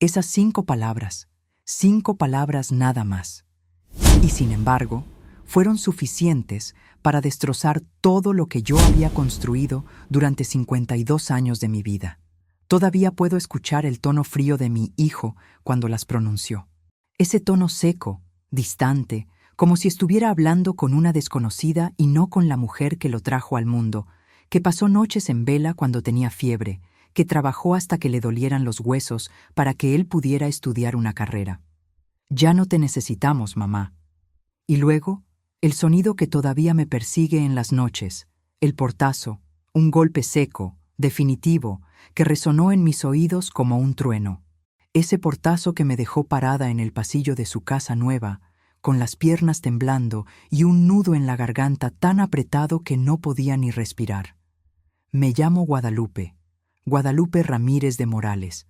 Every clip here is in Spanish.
Esas 5 palabras nada más. Y sin embargo, fueron suficientes para destrozar todo lo que yo había construido durante 52 años de mi vida. Todavía puedo escuchar el tono frío de mi hijo cuando las pronunció. Ese tono seco, distante, como si estuviera hablando con una desconocida y no con la mujer que lo trajo al mundo, que pasó noches en vela cuando tenía fiebre, que trabajó hasta que le dolieran los huesos para que él pudiera estudiar una carrera. Ya no te necesitamos, mamá. Y luego, el sonido que todavía me persigue en las noches, el portazo, un golpe seco, definitivo, que resonó en mis oídos como un trueno. Ese portazo que me dejó parada en el pasillo de su casa nueva, con las piernas temblando y un nudo en la garganta tan apretado que no podía ni respirar. Me llamo Guadalupe, Guadalupe Ramírez de Morales,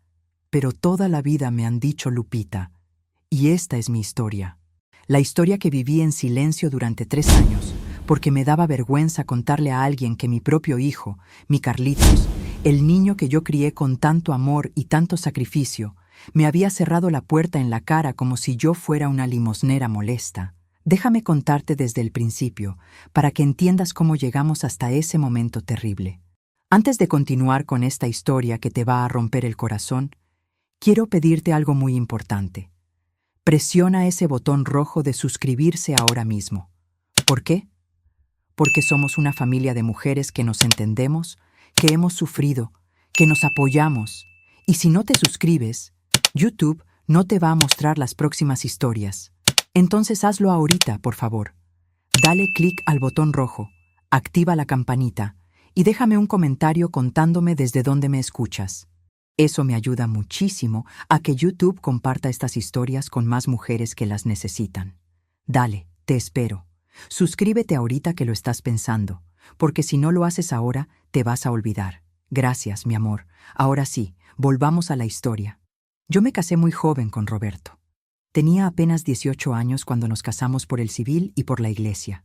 pero toda la vida me han dicho Lupita, y esta es mi historia. La historia que viví en silencio durante 3 años, porque me daba vergüenza contarle a alguien que mi propio hijo, mi Carlitos, el niño que yo crié con tanto amor y tanto sacrificio, me había cerrado la puerta en la cara como si yo fuera una limosnera molesta. Déjame contarte desde el principio, para que entiendas cómo llegamos hasta ese momento terrible. Antes de continuar con esta historia que te va a romper el corazón, quiero pedirte algo muy importante. Presiona ese botón rojo de suscribirse ahora mismo. ¿Por qué? Porque somos una familia de mujeres que nos entendemos, que hemos sufrido, que nos apoyamos. Y si no te suscribes, YouTube no te va a mostrar las próximas historias. Entonces hazlo ahorita, por favor. Dale clic al botón rojo, activa la campanita y déjame un comentario contándome desde dónde me escuchas. Eso me ayuda muchísimo a que YouTube comparta estas historias con más mujeres que las necesitan. Dale, te espero. Suscríbete ahorita que lo estás pensando, porque si no lo haces ahora, te vas a olvidar. Gracias, mi amor. Ahora sí, volvamos a la historia. Yo me casé muy joven con Roberto. Tenía apenas 18 años cuando nos casamos por el civil y por la iglesia.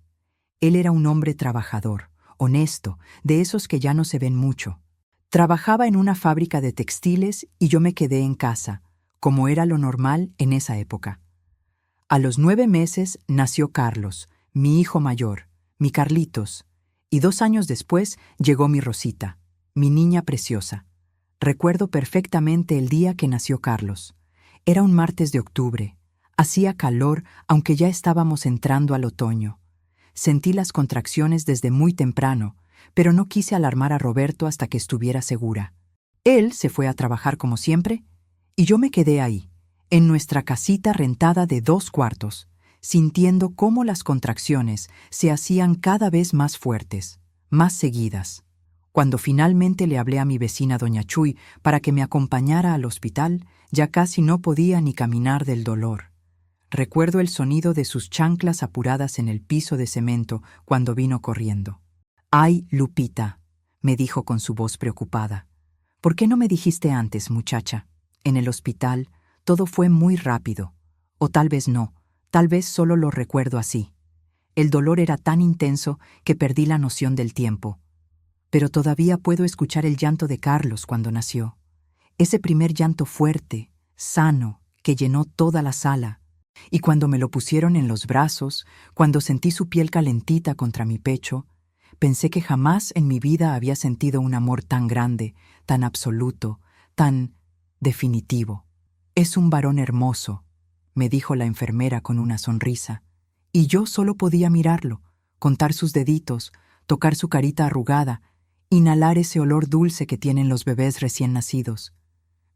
Él era un hombre trabajador, honesto, de esos que ya no se ven mucho. Trabajaba en una fábrica de textiles y yo me quedé en casa, como era lo normal en esa época. A los 9 meses nació Carlos, mi hijo mayor, mi Carlitos, y 2 años después llegó mi Rosita, mi niña preciosa. Recuerdo perfectamente el día que nació Carlos. Era un martes de octubre. Hacía calor, aunque ya estábamos entrando al otoño. Sentí las contracciones desde muy temprano, pero no quise alarmar a Roberto hasta que estuviera segura. Él se fue a trabajar como siempre, y yo me quedé ahí, en nuestra casita rentada de 2 cuartos, sintiendo cómo las contracciones se hacían cada vez más fuertes, más seguidas. Cuando finalmente le hablé a mi vecina doña Chuy para que me acompañara al hospital, ya casi no podía ni caminar del dolor. Recuerdo el sonido de sus chanclas apuradas en el piso de cemento cuando vino corriendo. «Ay, Lupita», me dijo con su voz preocupada. «¿Por qué no me dijiste antes, muchacha? En el hospital todo fue muy rápido. O tal vez no, tal vez solo lo recuerdo así. El dolor era tan intenso que perdí la noción del tiempo. Pero todavía puedo escuchar el llanto de Carlos cuando nació. Ese primer llanto fuerte, sano, que llenó toda la sala. Y cuando me lo pusieron en los brazos, cuando sentí su piel calentita contra mi pecho, pensé que jamás en mi vida había sentido un amor tan grande, tan absoluto, tan definitivo. «Es un varón hermoso», me dijo la enfermera con una sonrisa, y yo solo podía mirarlo, contar sus deditos, tocar su carita arrugada, inhalar ese olor dulce que tienen los bebés recién nacidos.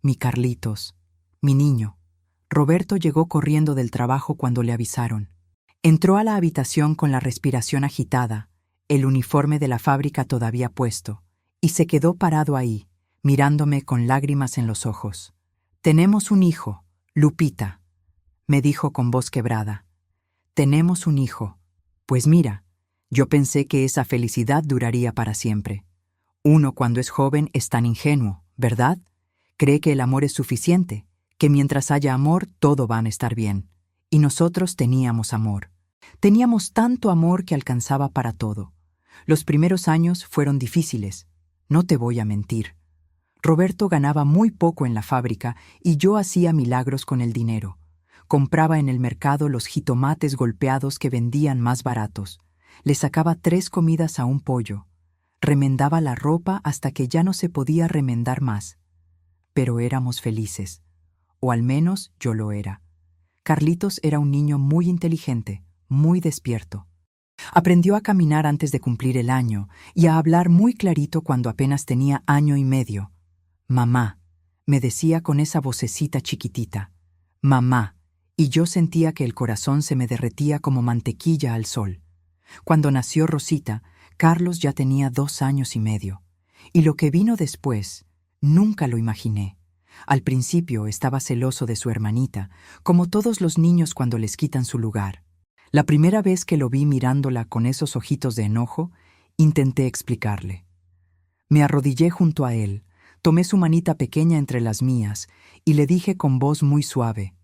Mi Carlitos, mi niño. Roberto llegó corriendo del trabajo cuando le avisaron. Entró a la habitación con la respiración agitada, el uniforme de la fábrica todavía puesto, y se quedó parado ahí, mirándome con lágrimas en los ojos. «Tenemos un hijo, Lupita», me dijo con voz quebrada. «Tenemos un hijo. Pues mira, yo pensé que esa felicidad duraría para siempre. Uno cuando es joven es tan ingenuo, ¿verdad? Cree que el amor es suficiente, que mientras haya amor todo va a estar bien. Y nosotros teníamos amor. Teníamos tanto amor que alcanzaba para todo. Los primeros años fueron difíciles, no te voy a mentir. Roberto ganaba muy poco en la fábrica y yo hacía milagros con el dinero. Compraba en el mercado los jitomates golpeados que vendían más baratos. Le sacaba 3 comidas a un pollo. Remendaba la ropa hasta que ya no se podía remendar más. Pero éramos felices. O al menos yo lo era. Carlitos era un niño muy inteligente, muy despierto. Aprendió a caminar antes de cumplir el año y a hablar muy clarito cuando apenas tenía año y medio. Mamá, me decía con esa vocecita chiquitita. Mamá, y yo sentía que el corazón se me derretía como mantequilla al sol. Cuando nació Rosita, Carlos ya tenía 2 años y medio. Y lo que vino después, nunca lo imaginé. Al principio estaba celoso de su hermanita, como todos los niños cuando les quitan su lugar. La primera vez que lo vi mirándola con esos ojitos de enojo, intenté explicarle. Me arrodillé junto a él, tomé su manita pequeña entre las mías y le dije con voz muy suave: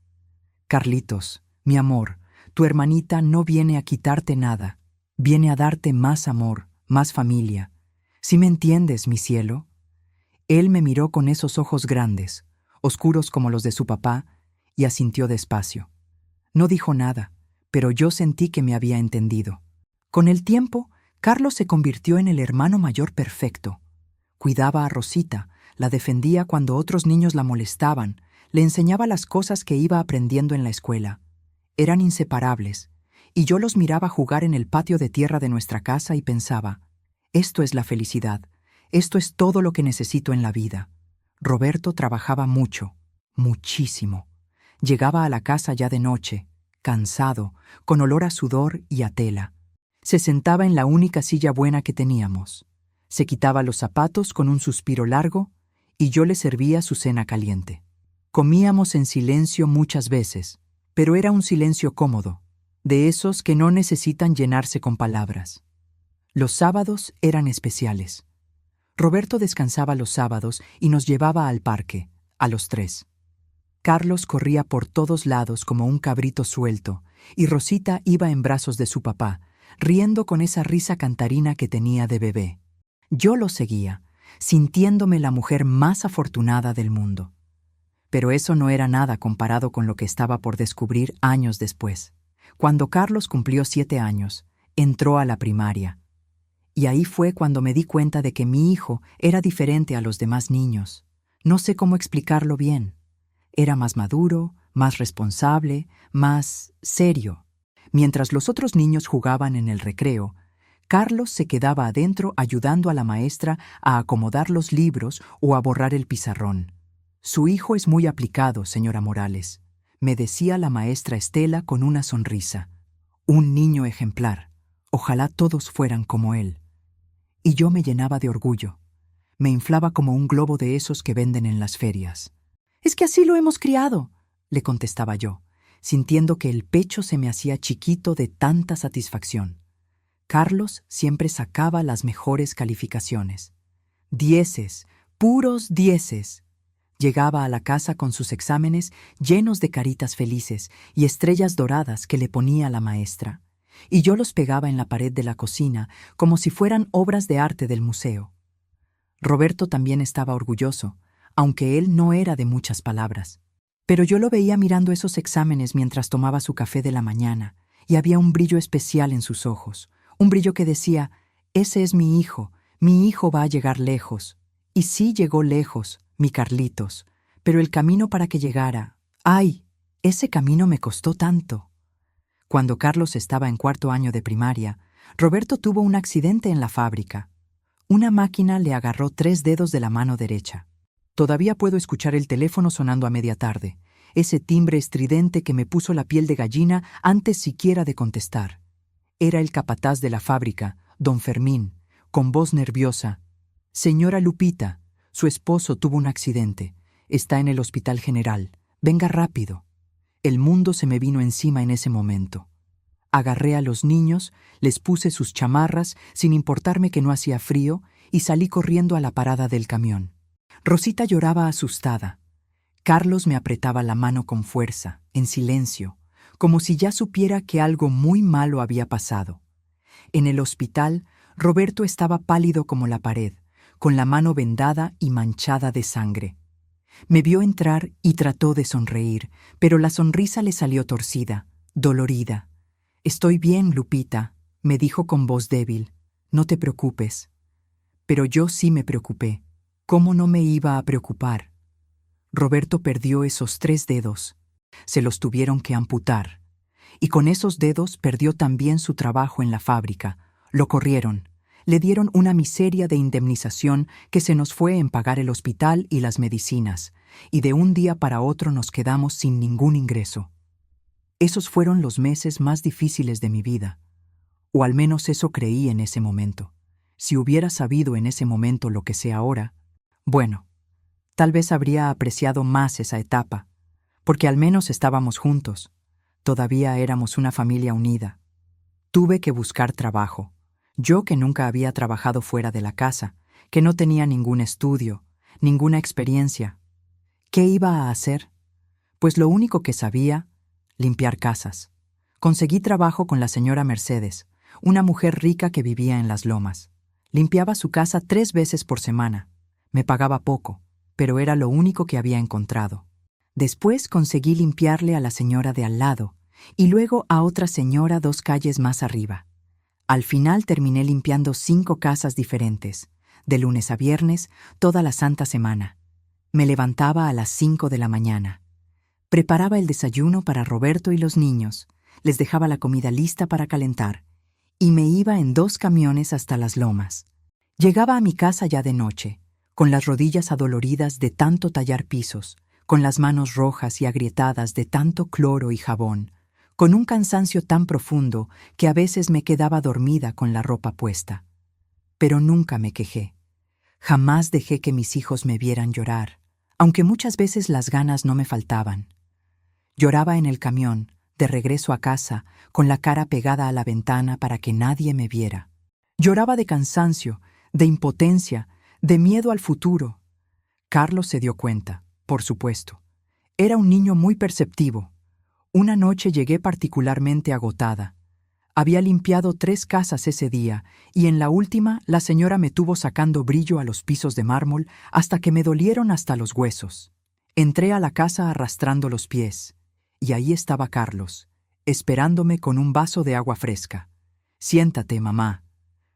Carlitos, mi amor, tu hermanita no viene a quitarte nada, viene a darte más amor, más familia. ¿Sí me entiendes, mi cielo? Él me miró con esos ojos grandes, oscuros como los de su papá, y asintió despacio. No dijo nada, pero yo sentí que me había entendido. Con el tiempo, Carlos se convirtió en el hermano mayor perfecto. Cuidaba a Rosita, la defendía cuando otros niños la molestaban, le enseñaba las cosas que iba aprendiendo en la escuela. Eran inseparables, y yo los miraba jugar en el patio de tierra de nuestra casa y pensaba: esto es la felicidad, esto es todo lo que necesito en la vida. Roberto trabajaba mucho, muchísimo. Llegaba a la casa ya de noche, cansado, con olor a sudor y a tela. Se sentaba en la única silla buena que teníamos. Se quitaba los zapatos con un suspiro largo y yo le servía su cena caliente. Comíamos en silencio muchas veces, pero era un silencio cómodo, de esos que no necesitan llenarse con palabras. Los sábados eran especiales. Roberto descansaba los sábados y nos llevaba al parque, a los 3. Carlos corría por todos lados como un cabrito suelto, y Rosita iba en brazos de su papá, riendo con esa risa cantarina que tenía de bebé. Yo lo seguía, sintiéndome la mujer más afortunada del mundo. Pero eso no era nada comparado con lo que estaba por descubrir años después. Cuando Carlos cumplió 7 años, entró a la primaria. Y ahí fue cuando me di cuenta de que mi hijo era diferente a los demás niños. No sé cómo explicarlo bien. Era más maduro, más responsable, más serio. Mientras los otros niños jugaban en el recreo, Carlos se quedaba adentro ayudando a la maestra a acomodar los libros o a borrar el pizarrón. Su hijo es muy aplicado, señora Morales, me decía la maestra Estela con una sonrisa. Un niño ejemplar. Ojalá todos fueran como él. Y yo me llenaba de orgullo. Me inflaba como un globo de esos que venden en las ferias. «Es que así lo hemos criado», le contestaba yo, sintiendo que el pecho se me hacía chiquito de tanta satisfacción. Carlos siempre sacaba las mejores calificaciones. 10, puros 10. Llegaba a la casa con sus exámenes llenos de caritas felices y estrellas doradas que le ponía la maestra, y yo los pegaba en la pared de la cocina como si fueran obras de arte del museo. Roberto también estaba orgulloso, aunque él no era de muchas palabras. Pero yo lo veía mirando esos exámenes mientras tomaba su café de la mañana, y había un brillo especial en sus ojos, un brillo que decía: ese es mi hijo va a llegar lejos. Y sí llegó lejos, mi Carlitos, pero el camino para que llegara, ¡ay! Ese camino me costó tanto. Cuando Carlos estaba en 4º año de primaria, Roberto tuvo un accidente en la fábrica. Una máquina le agarró 3 dedos de la mano derecha. Todavía puedo escuchar el teléfono sonando a media tarde, ese timbre estridente que me puso la piel de gallina antes siquiera de contestar. Era el capataz de la fábrica, don Fermín, con voz nerviosa. «Señora Lupita, su esposo tuvo un accidente. Está en el Hospital General. Venga rápido». El mundo se me vino encima en ese momento. Agarré a los niños, les puse sus chamarras, sin importarme que no hacía frío, y salí corriendo a la parada del camión. Rosita lloraba asustada. Carlos me apretaba la mano con fuerza, en silencio, como si ya supiera que algo muy malo había pasado. En el hospital, Roberto estaba pálido como la pared, con la mano vendada y manchada de sangre. Me vio entrar y trató de sonreír, pero la sonrisa le salió torcida, dolorida. «Estoy bien, Lupita», me dijo con voz débil. «No te preocupes». Pero yo sí me preocupé. ¿Cómo no me iba a preocupar? Roberto perdió esos 3 dedos. Se los tuvieron que amputar. Y con esos dedos perdió también su trabajo en la fábrica. Lo corrieron. Le dieron una miseria de indemnización que se nos fue en pagar el hospital y las medicinas, y de un día para otro nos quedamos sin ningún ingreso. Esos fueron los meses más difíciles de mi vida, o al menos eso creí en ese momento. Si hubiera sabido en ese momento lo que sé ahora, bueno, tal vez habría apreciado más esa etapa, porque al menos estábamos juntos. Todavía éramos una familia unida. Tuve que buscar trabajo. Yo que nunca había trabajado fuera de la casa, que no tenía ningún estudio, ninguna experiencia. ¿Qué iba a hacer? Pues lo único que sabía, limpiar casas. Conseguí trabajo con la señora Mercedes, una mujer rica que vivía en las lomas. Limpiaba su casa 3 veces por semana. Me pagaba poco, pero era lo único que había encontrado. Después conseguí limpiarle a la señora de al lado, y luego a otra señora 2 calles más arriba. Al final terminé limpiando 5 casas diferentes, de lunes a viernes, toda la santa semana. Me levantaba a las 5 de la mañana. Preparaba el desayuno para Roberto y los niños, les dejaba la comida lista para calentar, y me iba en 2 camiones hasta las lomas. Llegaba a mi casa ya de noche, con las rodillas adoloridas de tanto tallar pisos, con las manos rojas y agrietadas de tanto cloro y jabón, con un cansancio tan profundo que a veces me quedaba dormida con la ropa puesta. Pero nunca me quejé. Jamás dejé que mis hijos me vieran llorar, aunque muchas veces las ganas no me faltaban. Lloraba en el camión, de regreso a casa, con la cara pegada a la ventana para que nadie me viera. Lloraba de cansancio, de impotencia, de miedo al futuro. Carlos se dio cuenta, por supuesto. Era un niño muy perceptivo. Una noche llegué particularmente agotada. Había limpiado 3 casas ese día, y en la última la señora me tuvo sacando brillo a los pisos de mármol hasta que me dolieron hasta los huesos. Entré a la casa arrastrando los pies, y ahí estaba Carlos, esperándome con un vaso de agua fresca. «Siéntate, mamá»,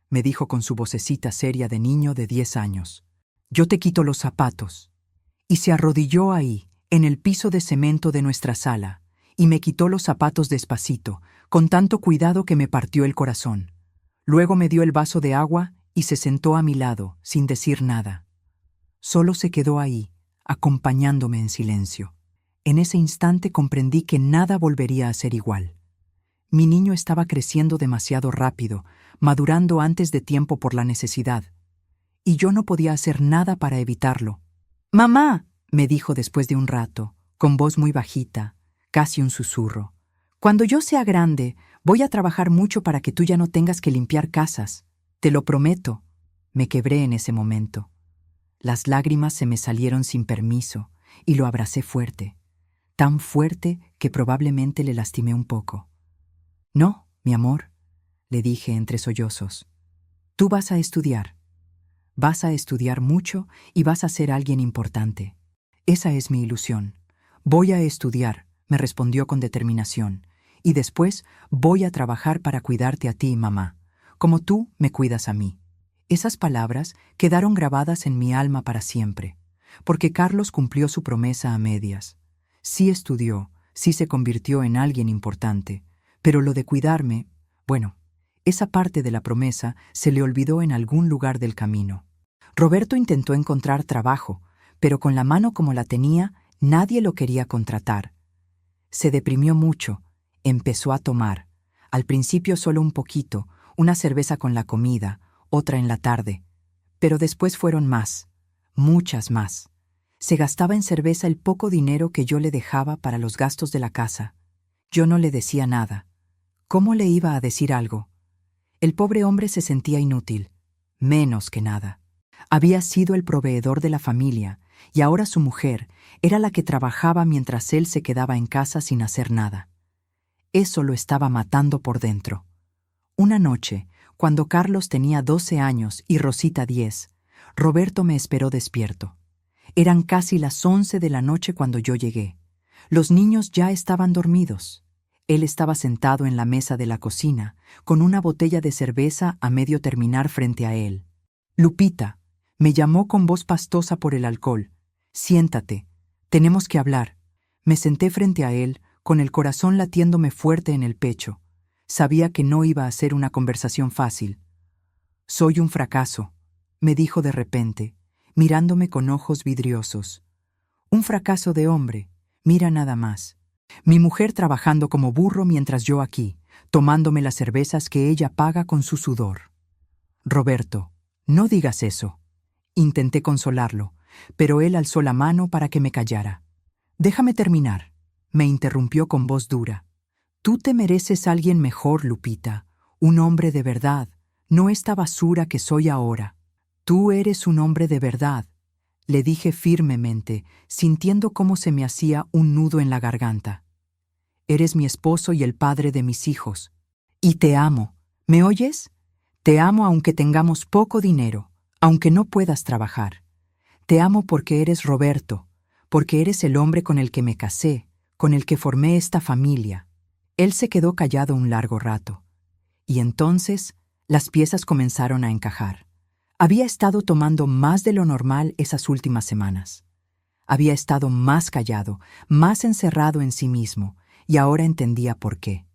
me dijo con su vocecita seria de niño de 10 años. «Yo te quito los zapatos». Y se arrodilló ahí, en el piso de cemento de nuestra sala, y me quitó los zapatos despacito, con tanto cuidado que me partió el corazón. Luego me dio el vaso de agua y se sentó a mi lado, sin decir nada. Solo se quedó ahí, acompañándome en silencio. En ese instante comprendí que nada volvería a ser igual. Mi niño estaba creciendo demasiado rápido, madurando antes de tiempo por la necesidad. Y yo no podía hacer nada para evitarlo. «Mamá», me dijo después de un rato, con voz muy bajita, casi un susurro. «Cuando yo sea grande, voy a trabajar mucho para que tú ya no tengas que limpiar casas. Te lo prometo». Me quebré en ese momento. Las lágrimas se me salieron sin permiso, y lo abracé fuerte. Tan fuerte que probablemente le lastimé un poco. «No, mi amor», le dije entre sollozos. «Tú vas a estudiar. Vas a estudiar mucho y vas a ser alguien importante. Esa es mi ilusión. Voy a estudiar», me respondió con determinación, «y después voy a trabajar para cuidarte a ti, mamá, como tú me cuidas a mí». Esas palabras quedaron grabadas en mi alma para siempre, porque Carlos cumplió su promesa a medias. Sí estudió, sí se convirtió en alguien importante, pero lo de cuidarme, bueno, esa parte de la promesa se le olvidó en algún lugar del camino. Roberto intentó encontrar trabajo, pero con la mano como la tenía, nadie lo quería contratar. Se deprimió mucho, empezó a tomar. Al principio solo un poquito, una cerveza con la comida, otra en la tarde. Pero después fueron más, muchas más. Se gastaba en cerveza el poco dinero que yo le dejaba para los gastos de la casa. Yo no le decía nada. ¿Cómo le iba a decir algo? El pobre hombre se sentía inútil, menos que nada. Había sido el proveedor de la familia, y ahora su mujer era la que trabajaba mientras él se quedaba en casa sin hacer nada. Eso lo estaba matando por dentro. Una noche, cuando Carlos tenía 12 años y Rosita 10, Roberto me esperó despierto. Eran casi las 11 de la noche cuando yo llegué. Los niños ya estaban dormidos. Él estaba sentado en la mesa de la cocina, con una botella de cerveza a medio terminar frente a él. «Lupita», me llamó con voz pastosa por el alcohol. «Siéntate, tenemos que hablar». Me senté frente a él, con el corazón latiéndome fuerte en el pecho. Sabía que no iba a ser una conversación fácil. «Soy un fracaso», me dijo de repente, mirándome con ojos vidriosos. «Un fracaso de hombre, mira nada más. Mi mujer trabajando como burro mientras yo aquí, tomándome las cervezas que ella paga con su sudor». «Roberto, no digas eso». Intenté consolarlo, pero él alzó la mano para que me callara. «Déjame terminar», me interrumpió con voz dura. «Tú te mereces a alguien mejor, Lupita, un hombre de verdad, no esta basura que soy ahora. Tú eres un hombre de verdad», le dije firmemente, sintiendo cómo se me hacía un nudo en la garganta. «Eres mi esposo y el padre de mis hijos. Y te amo. ¿Me oyes? Te amo aunque tengamos poco dinero, aunque no puedas trabajar. Te amo porque eres Roberto, porque eres el hombre con el que me casé, con el que formé esta familia». Él se quedó callado un largo rato. Y entonces las piezas comenzaron a encajar. Había estado tomando más de lo normal esas últimas semanas. Había estado más callado, más encerrado en sí mismo, y ahora entendía por qué.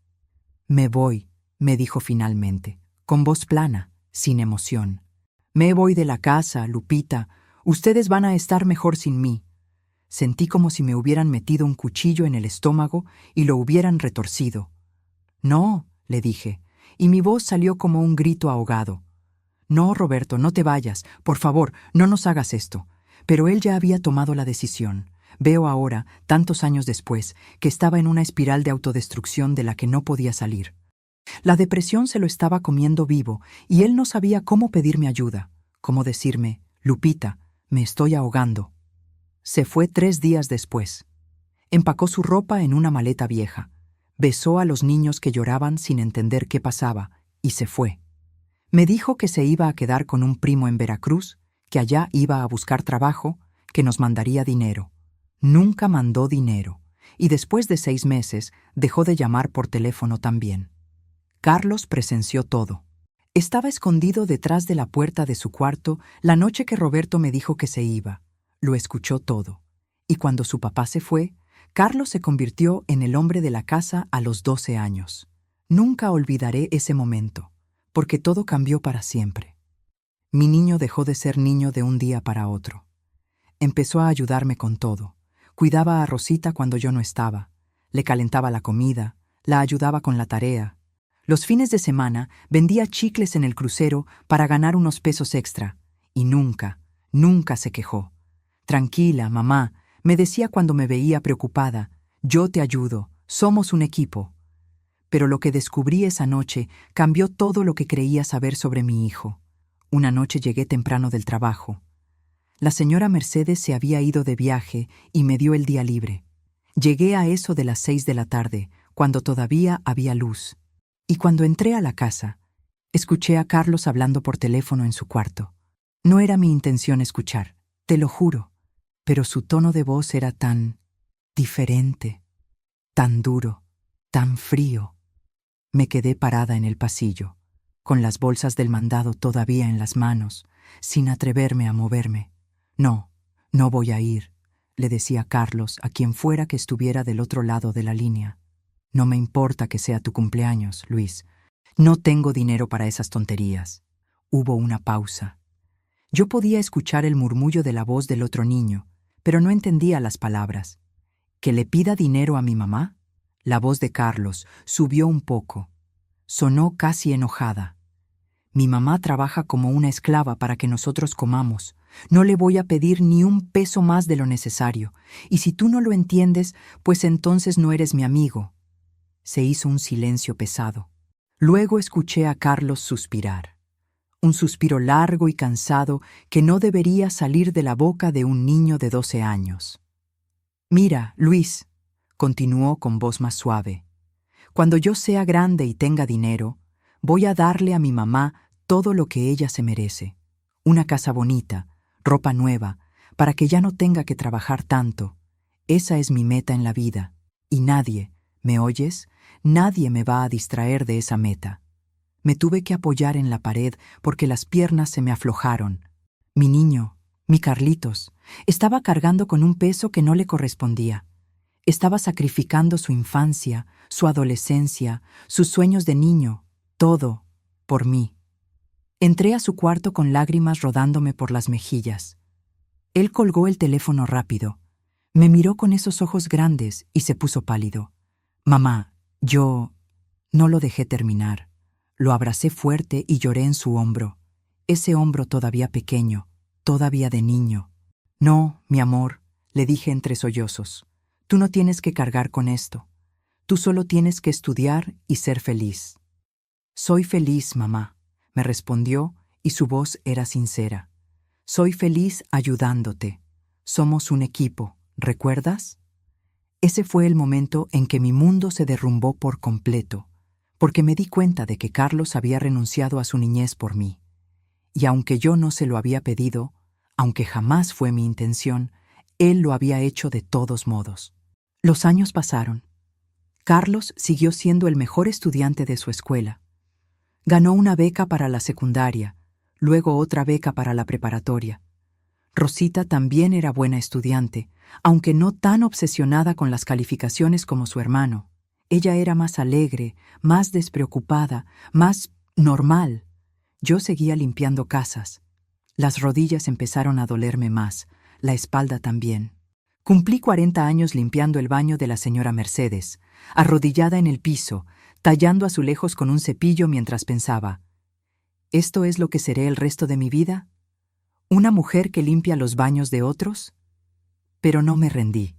«Me voy», me dijo finalmente, con voz plana, sin emoción. «Me voy de la casa, Lupita. Ustedes van a estar mejor sin mí». Sentí como si me hubieran metido un cuchillo en el estómago y lo hubieran retorcido. «No», le dije, y mi voz salió como un grito ahogado. «No, Roberto, no te vayas. Por favor, no nos hagas esto». Pero él ya había tomado la decisión. Veo ahora, tantos años después, que estaba en una espiral de autodestrucción de la que no podía salir. La depresión se lo estaba comiendo vivo y él no sabía cómo pedirme ayuda, cómo decirme: «Lupita, me estoy ahogando». Se fue 3 días después. Empacó su ropa en una maleta vieja, besó a los niños que lloraban sin entender qué pasaba y se fue. Me dijo que se iba a quedar con un primo en Veracruz, que allá iba a buscar trabajo, que nos mandaría dinero. Nunca mandó dinero, y después de 6 meses dejó de llamar por teléfono también. Carlos presenció todo. Estaba escondido detrás de la puerta de su cuarto la noche que Roberto me dijo que se iba. Lo escuchó todo. Y cuando su papá se fue, Carlos se convirtió en el hombre de la casa a los 12 años. Nunca olvidaré ese momento, porque todo cambió para siempre. Mi niño dejó de ser niño de un día para otro. Empezó a ayudarme con todo. Cuidaba a Rosita cuando yo no estaba. Le calentaba la comida, la ayudaba con la tarea. Los fines de semana vendía chicles en el crucero para ganar unos pesos extra. Y nunca, nunca se quejó. «Tranquila, mamá», me decía cuando me veía preocupada. «Yo te ayudo, somos un equipo». Pero lo que descubrí esa noche cambió todo lo que creía saber sobre mi hijo. Una noche llegué temprano del trabajo. La señora Mercedes se había ido de viaje y me dio el día libre. Llegué a eso de las 6 de la tarde, cuando todavía había luz. Y cuando entré a la casa, escuché a Carlos hablando por teléfono en su cuarto. No era mi intención escuchar, te lo juro, pero su tono de voz era tan diferente, tan duro, tan frío. Me quedé parada en el pasillo, con las bolsas del mandado todavía en las manos, sin atreverme a moverme. «No, no voy a ir», le decía Carlos a quien fuera que estuviera del otro lado de la línea. «No me importa que sea tu cumpleaños, Luis. No tengo dinero para esas tonterías». Hubo una pausa. Yo podía escuchar el murmullo de la voz del otro niño, pero no entendía las palabras. ¿Que le pida dinero a mi mamá? La voz de Carlos subió un poco. Sonó casi enojada. «Mi mamá trabaja como una esclava para que nosotros comamos. No le voy a pedir ni un peso más de lo necesario. Y si tú no lo entiendes, pues entonces no eres mi amigo». Se hizo un silencio pesado. Luego escuché a Carlos suspirar. Un suspiro largo y cansado que no debería salir de la boca de un niño de 12 años. «Mira, Luis», continuó con voz más suave, «cuando yo sea grande y tenga dinero, voy a darle a mi mamá todo lo que ella se merece. Una casa bonita, ropa nueva, para que ya no tenga que trabajar tanto. Esa es mi meta en la vida, y nadie, ¿me oyes? Nadie me va a distraer de esa meta. Me tuve que apoyar en la pared porque las piernas se me aflojaron. Mi niño, mi Carlitos, estaba cargando con un peso que no le correspondía. Estaba sacrificando su infancia, su adolescencia, sus sueños de niño, todo, por mí. Entré a su cuarto con lágrimas rodándome por las mejillas. Él colgó el teléfono rápido. Me miró con esos ojos grandes y se puso pálido. Mamá, yo no lo dejé terminar. Lo abracé fuerte y lloré en su hombro. Ese hombro todavía pequeño, todavía de niño. No, mi amor, le dije entre sollozos. Tú no tienes que cargar con esto. Tú solo tienes que estudiar y ser feliz. Soy feliz, mamá, me respondió y su voz era sincera. Soy feliz ayudándote. Somos un equipo, ¿recuerdas? Ese fue el momento en que mi mundo se derrumbó por completo, porque me di cuenta de que Carlos había renunciado a su niñez por mí. Y aunque yo no se lo había pedido, aunque jamás fue mi intención, él lo había hecho de todos modos. Los años pasaron. Carlos siguió siendo el mejor estudiante de su escuela. Ganó una beca para la secundaria, luego otra beca para la preparatoria. Rosita también era buena estudiante, aunque no tan obsesionada con las calificaciones como su hermano. Ella era más alegre, más despreocupada, más normal. Yo seguía limpiando casas. Las rodillas empezaron a dolerme más, la espalda también. Cumplí 40 años limpiando el baño de la señora Mercedes, arrodillada en el piso, tallando azulejos con un cepillo mientras pensaba, ¿esto es lo que seré el resto de mi vida? ¿Una mujer que limpia los baños de otros? Pero no me rendí.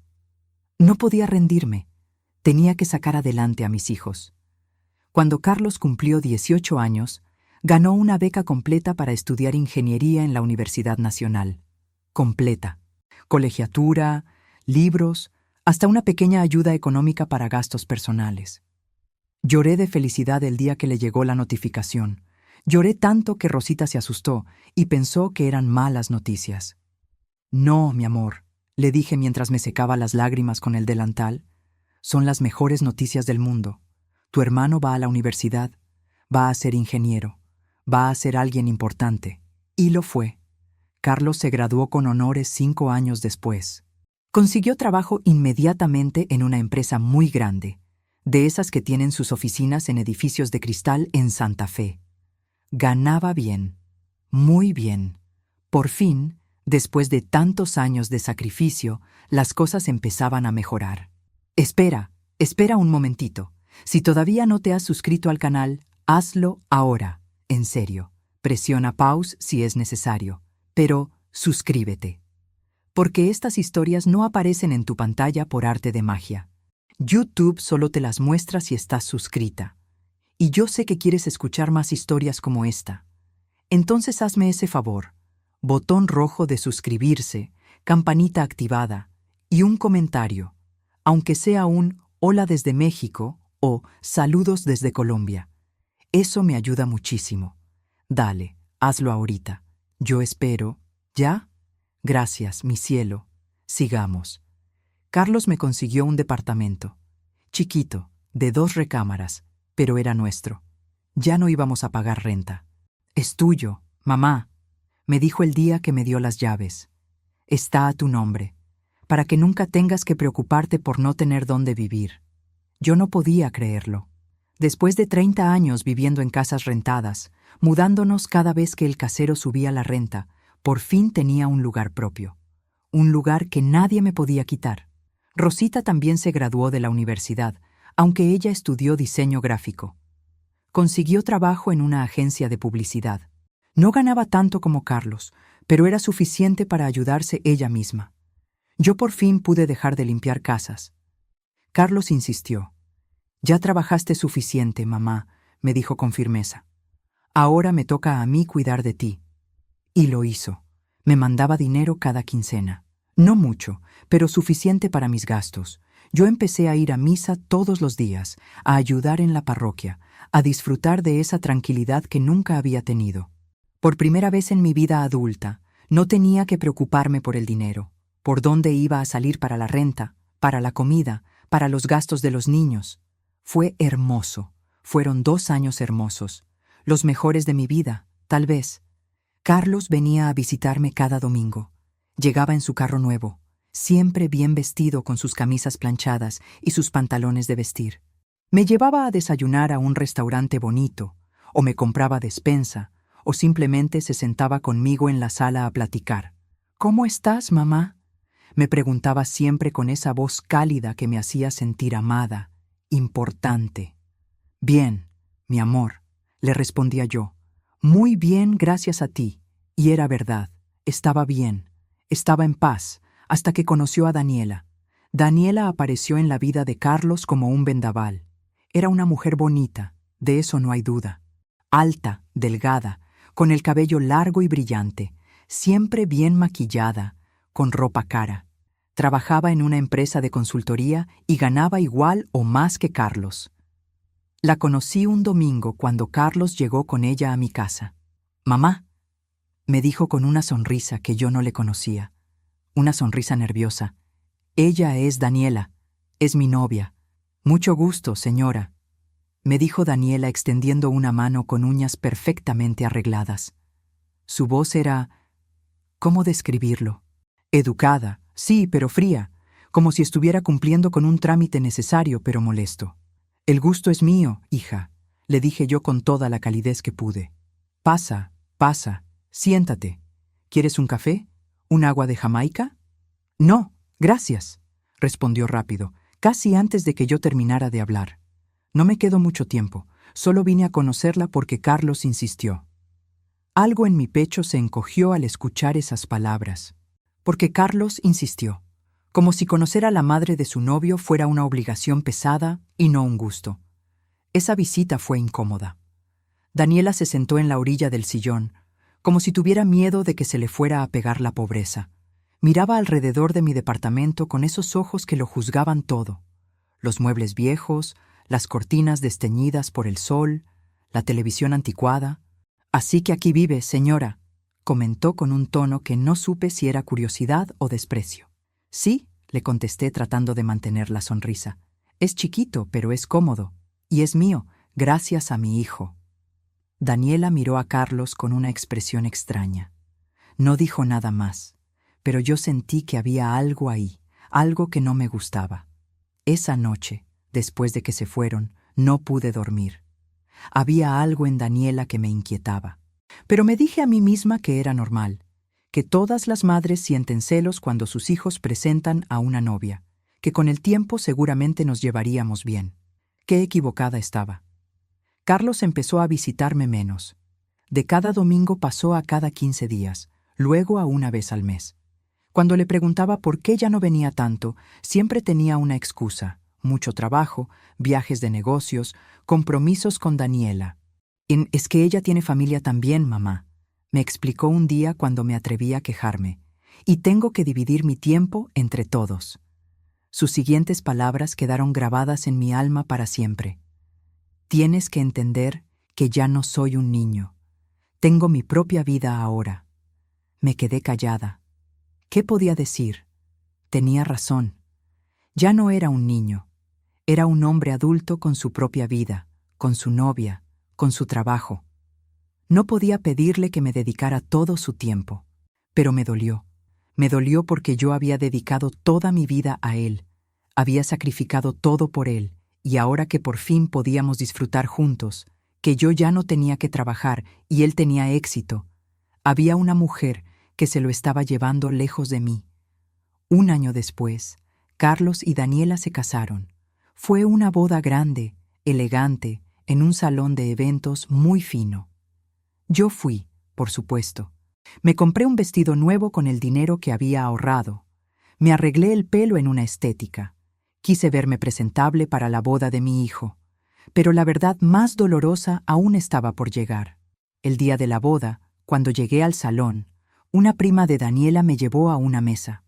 No podía rendirme. Tenía que sacar adelante a mis hijos. Cuando Carlos cumplió 18 años, ganó una beca completa para estudiar ingeniería en la Universidad Nacional. Completa. Colegiatura, libros, hasta una pequeña ayuda económica para gastos personales. Lloré de felicidad el día que le llegó la notificación. Lloré tanto que Rosita se asustó y pensó que eran malas noticias. No, mi amor, le dije mientras me secaba las lágrimas con el delantal. Son las mejores noticias del mundo. Tu hermano va a la universidad, va a ser ingeniero, va a ser alguien importante. Y lo fue. Carlos se graduó con honores 5 años después. Consiguió trabajo inmediatamente en una empresa muy grande, de esas que tienen sus oficinas en edificios de cristal en Santa Fe. Ganaba bien, muy bien. Por fin, después de tantos años de sacrificio, las cosas empezaban a mejorar. Espera un momentito. Si todavía no te has suscrito al canal, hazlo ahora, en serio. Presiona pause si es necesario, pero suscríbete. Porque estas historias no aparecen en tu pantalla por arte de magia. YouTube solo te las muestra si estás suscrita. Y yo sé que quieres escuchar más historias como esta. Entonces hazme ese favor. Botón rojo de suscribirse, campanita activada y un comentario, aunque sea un hola desde México o saludos desde Colombia. Eso me ayuda muchísimo. Dale, hazlo ahorita. Yo espero. ¿Ya? Gracias, mi cielo. Sigamos. Carlos me consiguió un departamento. Chiquito, de 2 recámaras, pero era nuestro. Ya no íbamos a pagar renta. Es tuyo, mamá, me dijo el día que me dio las llaves. Está a tu nombre, para que nunca tengas que preocuparte por no tener dónde vivir. Yo no podía creerlo. Después de 30 años viviendo en casas rentadas, mudándonos cada vez que el casero subía la renta, por fin tenía un lugar propio. Un lugar que nadie me podía quitar. Rosita también se graduó de la universidad, aunque ella estudió diseño gráfico. Consiguió trabajo en una agencia de publicidad. No ganaba tanto como Carlos, pero era suficiente para ayudarse ella misma. Yo por fin pude dejar de limpiar casas. Carlos insistió. «Ya trabajaste suficiente, mamá», me dijo con firmeza. «Ahora me toca a mí cuidar de ti». Y lo hizo. Me mandaba dinero cada quincena. No mucho, pero suficiente para mis gastos. Yo empecé a ir a misa todos los días, a ayudar en la parroquia, a disfrutar de esa tranquilidad que nunca había tenido. Por primera vez en mi vida adulta, No tenía que preocuparme por el dinero, por dónde iba a salir para la renta, para la comida, para los gastos de los niños. Fue hermoso. Fueron 2 años hermosos, los mejores de mi vida, tal vez. Carlos venía a visitarme cada domingo. Llegaba en su carro nuevo, siempre bien vestido con sus camisas planchadas y sus pantalones de vestir. Me llevaba a desayunar a un restaurante bonito, o me compraba despensa, o simplemente se sentaba conmigo en la sala a platicar. «¿Cómo estás, mamá?», me preguntaba siempre con esa voz cálida que me hacía sentir amada, importante. «Bien, mi amor», le respondía yo. «Muy bien, gracias a ti». Y era verdad, estaba bien, estaba en paz, hasta que conoció a Daniela. Daniela apareció en la vida de Carlos como un vendaval. Era una mujer bonita, de eso no hay duda. Alta, delgada, con el cabello largo y brillante, siempre bien maquillada, con ropa cara. Trabajaba en una empresa de consultoría y ganaba igual o más que Carlos. La conocí un domingo cuando Carlos llegó con ella a mi casa. «Mamá», me dijo con una sonrisa que yo no le conocía, una sonrisa nerviosa. «Ella es Daniela, es mi novia. Mucho gusto, señora», me dijo Daniela extendiendo una mano con uñas perfectamente arregladas. Su voz era... ¿cómo describirlo? Educada, sí, pero fría, como si estuviera cumpliendo con un trámite necesario pero molesto. «El gusto es mío, hija», le dije yo con toda la calidez que pude. «Pasa, pasa, siéntate. ¿Quieres un café? ¿Un agua de Jamaica?» «No, gracias», respondió rápido, casi antes de que yo terminara de hablar. «No me quedo mucho tiempo, solo vine a conocerla porque Carlos insistió». Algo en mi pecho se encogió al escuchar esas palabras. Porque Carlos insistió, como si conocer a la madre de su novio fuera una obligación pesada y no un gusto. Esa visita fue incómoda. Daniela se sentó en la orilla del sillón, como si tuviera miedo de que se le fuera a pegar la pobreza. Miraba alrededor de mi departamento con esos ojos que lo juzgaban todo. Los muebles viejos, las cortinas desteñidas por el sol, la televisión anticuada. «Así que aquí vive, señora», comentó con un tono que no supe si era curiosidad o desprecio. «Sí», le contesté tratando de mantener la sonrisa. «Es chiquito, pero es cómodo. Y es mío, gracias a mi hijo». Daniela miró a Carlos con una expresión extraña. No dijo nada más, pero yo sentí que había algo ahí, algo que no me gustaba. Esa noche, después de que se fueron, no pude dormir. Había algo en Daniela que me inquietaba. Pero me dije a mí misma que era normal, que todas las madres sienten celos cuando sus hijos presentan a una novia, que con el tiempo seguramente nos llevaríamos bien. Qué equivocada estaba. Carlos empezó a visitarme menos. De cada domingo pasó a cada 15 días, luego a una vez al mes. Cuando le preguntaba por qué ya no venía tanto, siempre tenía una excusa: mucho trabajo, viajes de negocios, compromisos con Daniela. «Es que ella tiene familia también, mamá», me explicó un día cuando me atreví a quejarme, «y tengo que dividir mi tiempo entre todos». Sus siguientes palabras quedaron grabadas en mi alma para siempre. «Tienes que entender que ya no soy un niño. Tengo mi propia vida ahora». Me quedé callada. ¿Qué podía decir? Tenía razón. Ya no era un niño. Era un hombre adulto con su propia vida, con su novia, con su trabajo. No podía pedirle que me dedicara todo su tiempo. Pero me dolió. Me dolió porque yo había dedicado toda mi vida a él. Había sacrificado todo por él, y ahora que por fin podíamos disfrutar juntos, que yo ya no tenía que trabajar y él tenía éxito, había una mujer que se lo estaba llevando lejos de mí. 1 año después, Carlos y Daniela se casaron. Fue una boda grande, elegante, en un salón de eventos muy fino. Yo fui, por supuesto. Me compré un vestido nuevo con el dinero que había ahorrado. Me arreglé el pelo en una estética. Quise verme presentable para la boda de mi hijo. Pero la verdad más dolorosa aún estaba por llegar. El día de la boda, cuando llegué al salón, una prima de Daniela me llevó a una mesa.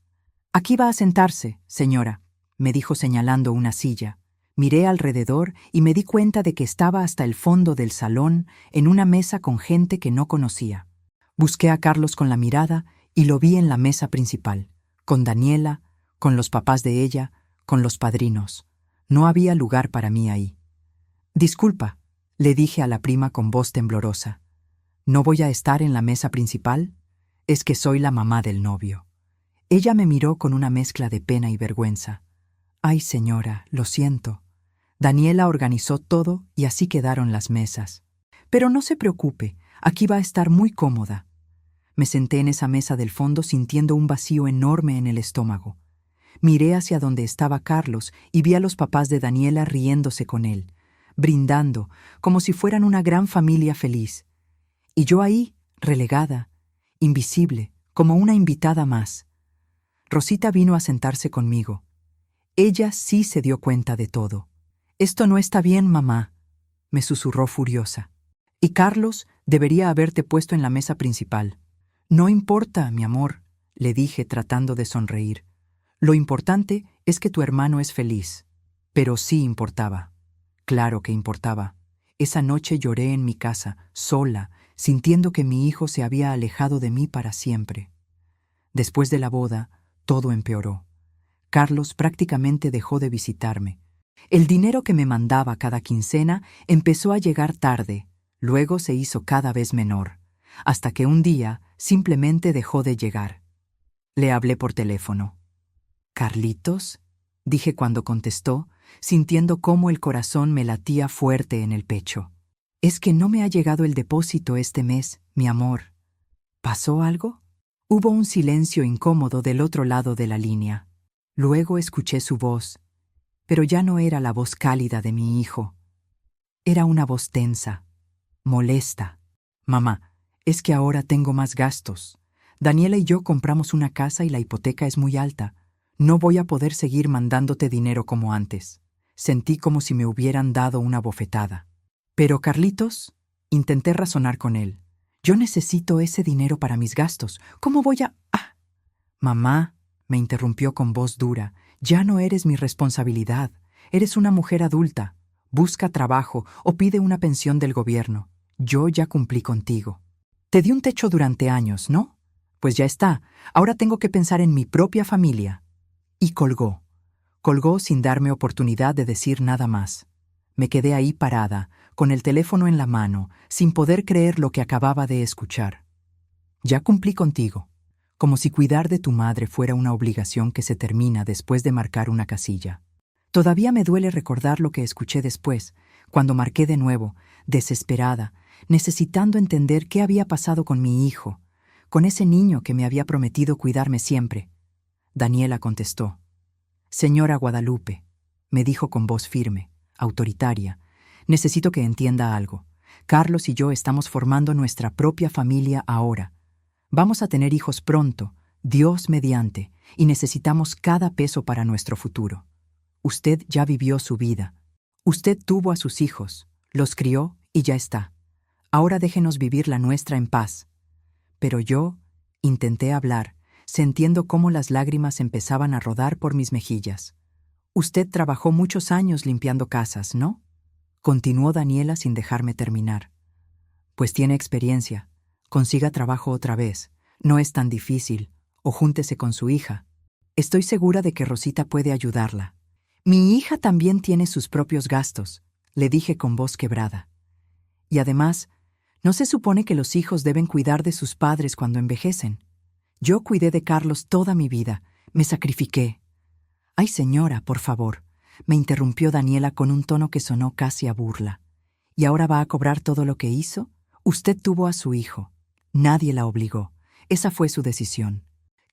«Aquí va a sentarse, señora», me dijo señalando una silla. Miré alrededor y me di cuenta de que estaba hasta el fondo del salón, en una mesa con gente que no conocía. Busqué a Carlos con la mirada y lo vi en la mesa principal, con Daniela, con los papás de ella, con los padrinos. No había lugar para mí ahí. «Disculpa», le dije a la prima con voz temblorosa. «¿No voy a estar en la mesa principal? Es que soy la mamá del novio». Ella me miró con una mezcla de pena y vergüenza. «Ay, señora, lo siento». Daniela organizó todo y así quedaron las mesas. «Pero no se preocupe, aquí va a estar muy cómoda». Me senté en esa mesa del fondo sintiendo un vacío enorme en el estómago. Miré hacia donde estaba Carlos y vi a los papás de Daniela riéndose con él, brindando, como si fueran una gran familia feliz. Y yo ahí, relegada, invisible, como una invitada más. Rosita vino a sentarse conmigo. Ella sí se dio cuenta de todo. «Esto no está bien, mamá», me susurró furiosa. «Y Carlos debería haberte puesto en la mesa principal». «No importa, mi amor», le dije tratando de sonreír. «Lo importante es que tu hermano es feliz». Pero sí importaba. Claro que importaba. Esa noche lloré en mi casa, sola, sintiendo que mi hijo se había alejado de mí para siempre. Después de la boda, todo empeoró. Carlos prácticamente dejó de visitarme. El dinero que me mandaba cada quincena empezó a llegar tarde, luego se hizo cada vez menor, hasta que un día simplemente dejó de llegar. Le hablé por teléfono. «¿Carlitos?», dije cuando contestó, sintiendo cómo el corazón me latía fuerte en el pecho. «Es que no me ha llegado el depósito este mes, mi amor». ¿Pasó algo? Hubo un silencio incómodo del otro lado de la línea. Luego escuché su voz, pero ya no era la voz cálida de mi hijo. Era una voz tensa, molesta. «Mamá, es que ahora tengo más gastos. Daniela y yo compramos una casa y la hipoteca es muy alta. No voy a poder seguir mandándote dinero como antes». Sentí como si me hubieran dado una bofetada. «Pero, Carlitos», intenté razonar con él, «yo necesito ese dinero para mis gastos. ¿Cómo voy a...?» «Ah». «Mamá», me interrumpió con voz dura, «ya no eres mi responsabilidad. Eres una mujer adulta. Busca trabajo o pide una pensión del gobierno. Yo ya cumplí contigo. Te di un techo durante años, ¿no? Pues ya está. Ahora tengo que pensar en mi propia familia». Y colgó. Colgó sin darme oportunidad de decir nada más. Me quedé ahí parada, con el teléfono en la mano, sin poder creer lo que acababa de escuchar. «Ya cumplí contigo», como si cuidar de tu madre fuera una obligación que se termina después de marcar una casilla. Todavía me duele recordar lo que escuché después, cuando marqué de nuevo, desesperada, necesitando entender qué había pasado con mi hijo, con ese niño que me había prometido cuidarme siempre. Daniela contestó. «Señora Guadalupe», me dijo con voz firme, autoritaria, «necesito que entienda algo. Carlos y yo estamos formando nuestra propia familia ahora. Vamos a tener hijos pronto, Dios mediante, y necesitamos cada peso para nuestro futuro. Usted ya vivió su vida. Usted tuvo a sus hijos, los crió y ya está. Ahora déjenos vivir la nuestra en paz». Pero yo intenté hablar, sintiendo cómo las lágrimas empezaban a rodar por mis mejillas. «Usted trabajó muchos años limpiando casas, ¿no?», continuó Daniela sin dejarme terminar. «Pues tiene experiencia. Consiga trabajo otra vez. No es tan difícil. O júntese con su hija. Estoy segura de que Rosita puede ayudarla». «Mi hija también tiene sus propios gastos», le dije con voz quebrada. «Y además, ¿no se supone que los hijos deben cuidar de sus padres cuando envejecen? Yo cuidé de Carlos toda mi vida. Me sacrifiqué». «Ay, señora, por favor», me interrumpió Daniela con un tono que sonó casi a burla. «¿Y ahora va a cobrar todo lo que hizo? Usted tuvo a su hijo. Nadie la obligó. Esa fue su decisión.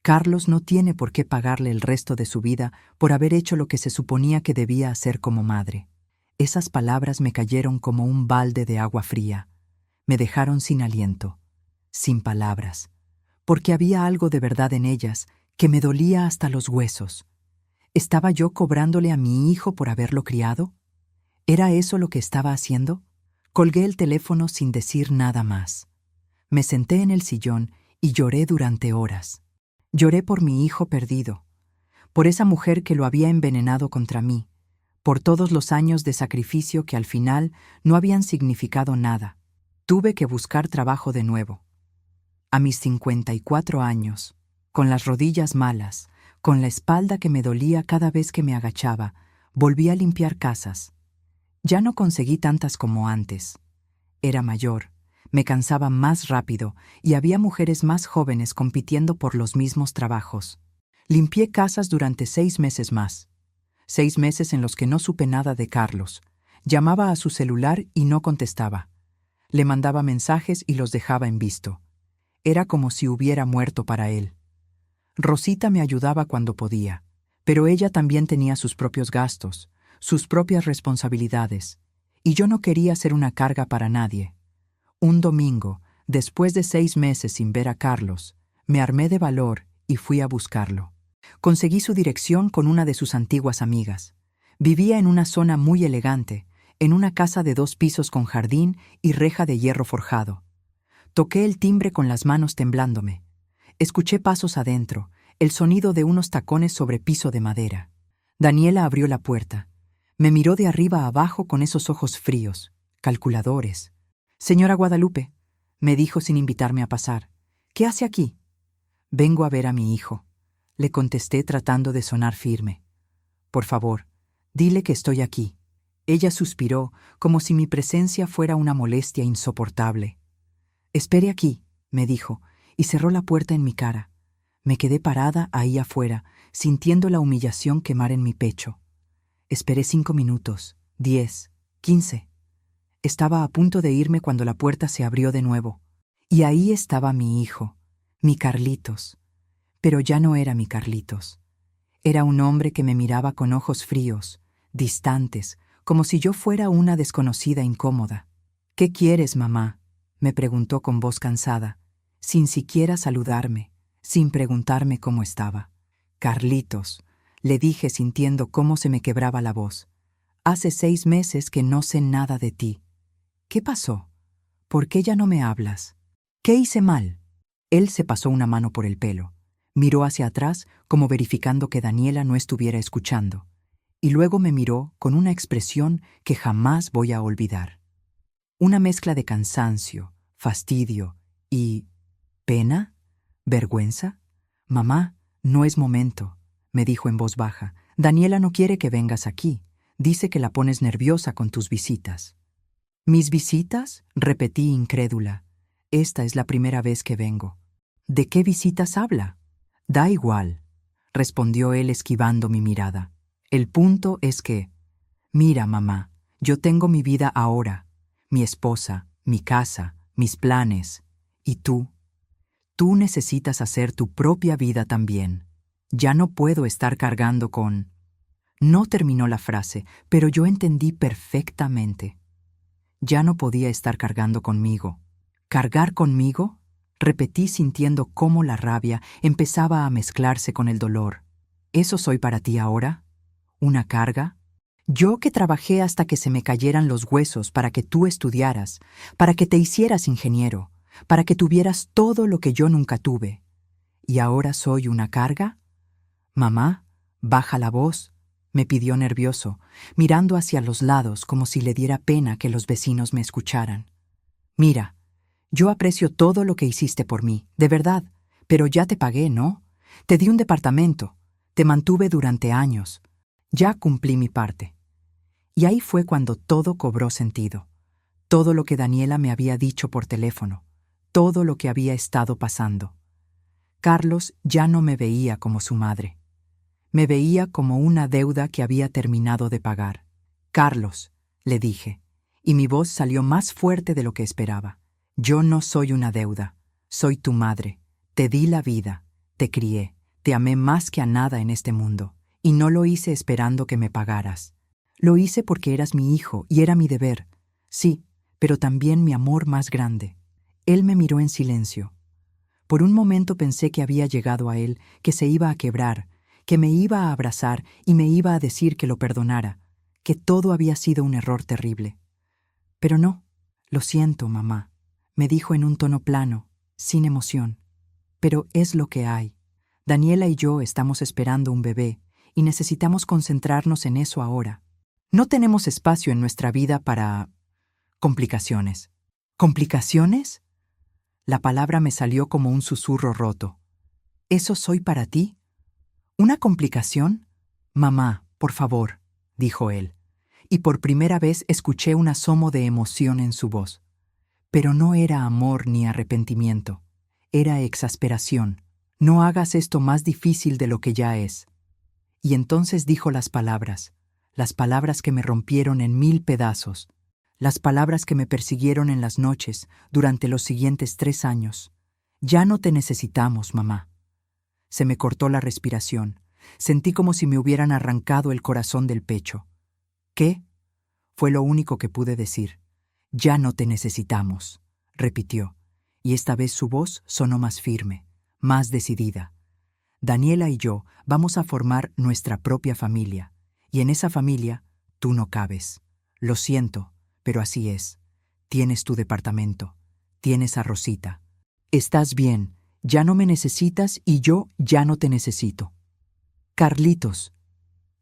Carlos no tiene por qué pagarle el resto de su vida por haber hecho lo que se suponía que debía hacer como madre». Esas palabras me cayeron como un balde de agua fría. Me dejaron sin aliento, sin palabras, porque había algo de verdad en ellas que me dolía hasta los huesos. ¿Estaba yo cobrándole a mi hijo por haberlo criado? ¿Era eso lo que estaba haciendo? Colgué el teléfono sin decir nada más. Me senté en el sillón y lloré durante horas. Lloré por mi hijo perdido, por esa mujer que lo había envenenado contra mí, por todos los años de sacrificio que al final no habían significado nada. Tuve que buscar trabajo de nuevo. A mis 54 años, con las rodillas malas, con la espalda que me dolía cada vez que me agachaba, volví a limpiar casas. Ya no conseguí tantas como antes. Era mayor, me cansaba más rápido y había mujeres más jóvenes compitiendo por los mismos trabajos. Limpié casas durante 6 meses más. 6 meses en los que no supe nada de Carlos. Llamaba a su celular y no contestaba. Le mandaba mensajes y los dejaba en visto. Era como si hubiera muerto para él. Rosita me ayudaba cuando podía, pero ella también tenía sus propios gastos, sus propias responsabilidades, y yo no quería ser una carga para nadie. Un domingo, después de 6 meses sin ver a Carlos, me armé de valor y fui a buscarlo. Conseguí su dirección con una de sus antiguas amigas. Vivía en una zona muy elegante, en una casa de 2 pisos con jardín y reja de hierro forjado. Toqué el timbre con las manos temblándome. Escuché pasos adentro, el sonido de unos tacones sobre piso de madera. Daniela abrió la puerta. Me miró de arriba a abajo con esos ojos fríos, calculadores. «Señora Guadalupe», me dijo sin invitarme a pasar. «¿Qué hace aquí?» «Vengo a ver a mi hijo», le contesté tratando de sonar firme. «Por favor, dile que estoy aquí». Ella suspiró, como si mi presencia fuera una molestia insoportable. «Espere aquí», me dijo, y cerró la puerta en mi cara. Me quedé parada ahí afuera, sintiendo la humillación quemar en mi pecho. Esperé 5 minutos, 10, 15. Estaba a punto de irme cuando la puerta se abrió de nuevo. Y ahí estaba mi hijo, mi Carlitos. Pero ya no era mi Carlitos. Era un hombre que me miraba con ojos fríos, distantes, como si yo fuera una desconocida incómoda. «¿Qué quieres, mamá?», me preguntó con voz cansada, sin siquiera saludarme, sin preguntarme cómo estaba. «Carlitos», le dije sintiendo cómo se me quebraba la voz. «Hace 6 meses que no sé nada de ti. ¿Qué pasó? ¿Por qué ya no me hablas? ¿Qué hice mal?» Él se pasó una mano por el pelo. Miró hacia atrás como verificando que Daniela no estuviera escuchando. Y luego me miró con una expresión que jamás voy a olvidar. Una mezcla de cansancio, fastidio y... ¿pena? ¿Vergüenza? «Mamá, no es momento», me dijo en voz baja. «Daniela no quiere que vengas aquí. Dice que la pones nerviosa con tus visitas». «¿Mis visitas?», repetí incrédula. «Esta es la primera vez que vengo». «¿De qué visitas habla?». «Da igual», respondió él esquivando mi mirada. «El punto es que... Mira, mamá, yo tengo mi vida ahora, mi esposa, mi casa, mis planes. ¿Y tú? Tú necesitas hacer tu propia vida también. Ya no puedo estar cargando con...». No terminó la frase, pero yo entendí perfectamente. Ya no podía estar cargando conmigo. «¿Cargar conmigo?», repetí sintiendo cómo la rabia empezaba a mezclarse con el dolor. «¿Eso soy para ti ahora? ¿Una carga? Yo que trabajé hasta que se me cayeran los huesos para que tú estudiaras, para que te hicieras ingeniero, para que tuvieras todo lo que yo nunca tuve. ¿Y ahora soy una carga?». «Mamá, baja la voz», me pidió nervioso, mirando hacia los lados como si le diera pena que los vecinos me escucharan. «Mira, yo aprecio todo lo que hiciste por mí, de verdad, pero ya te pagué, ¿no? Te di un departamento, te mantuve durante años. Ya cumplí mi parte». Y ahí fue cuando todo cobró sentido. Todo lo que Daniela me había dicho por teléfono, todo lo que había estado pasando. Carlos ya no me veía como su madre. Me veía como una deuda que había terminado de pagar. «Carlos», le dije, y mi voz salió más fuerte de lo que esperaba. «Yo no soy una deuda. Soy tu madre. Te di la vida, te crié, te amé más que a nada en este mundo, y no lo hice esperando que me pagaras. Lo hice porque eras mi hijo y era mi deber. Sí, pero también mi amor más grande». Él me miró en silencio. Por un momento pensé que había llegado a él, que se iba a quebrar, que me iba a abrazar y me iba a decir que lo perdonara, que todo había sido un error terrible. Pero no. «Lo siento, mamá», me dijo en un tono plano, sin emoción. «Pero es lo que hay. Daniela y yo estamos esperando un bebé y necesitamos concentrarnos en eso ahora. No tenemos espacio en nuestra vida para... complicaciones». «¿Complicaciones?». La palabra me salió como un susurro roto. ¿Eso soy para ti? ¿Una complicación? Mamá, por favor, dijo él, y por primera vez escuché un asomo de emoción en su voz. Pero no era amor ni arrepentimiento, era exasperación. No hagas esto más difícil de lo que ya es. Y entonces dijo las palabras que me rompieron en 1000 pedazos, las palabras que me persiguieron en las noches durante los siguientes 3 años. Ya no te necesitamos, mamá. Se me cortó la respiración. Sentí como si me hubieran arrancado el corazón del pecho. ¿Qué? Fue lo único que pude decir. Ya no te necesitamos, repitió, y esta vez su voz sonó más firme, más decidida. Daniela y yo vamos a formar nuestra propia familia, y en esa familia tú no cabes. Lo siento, pero así es. Tienes tu departamento, tienes a Rosita. Estás bien, ya no me necesitas y yo ya no te necesito. Carlitos.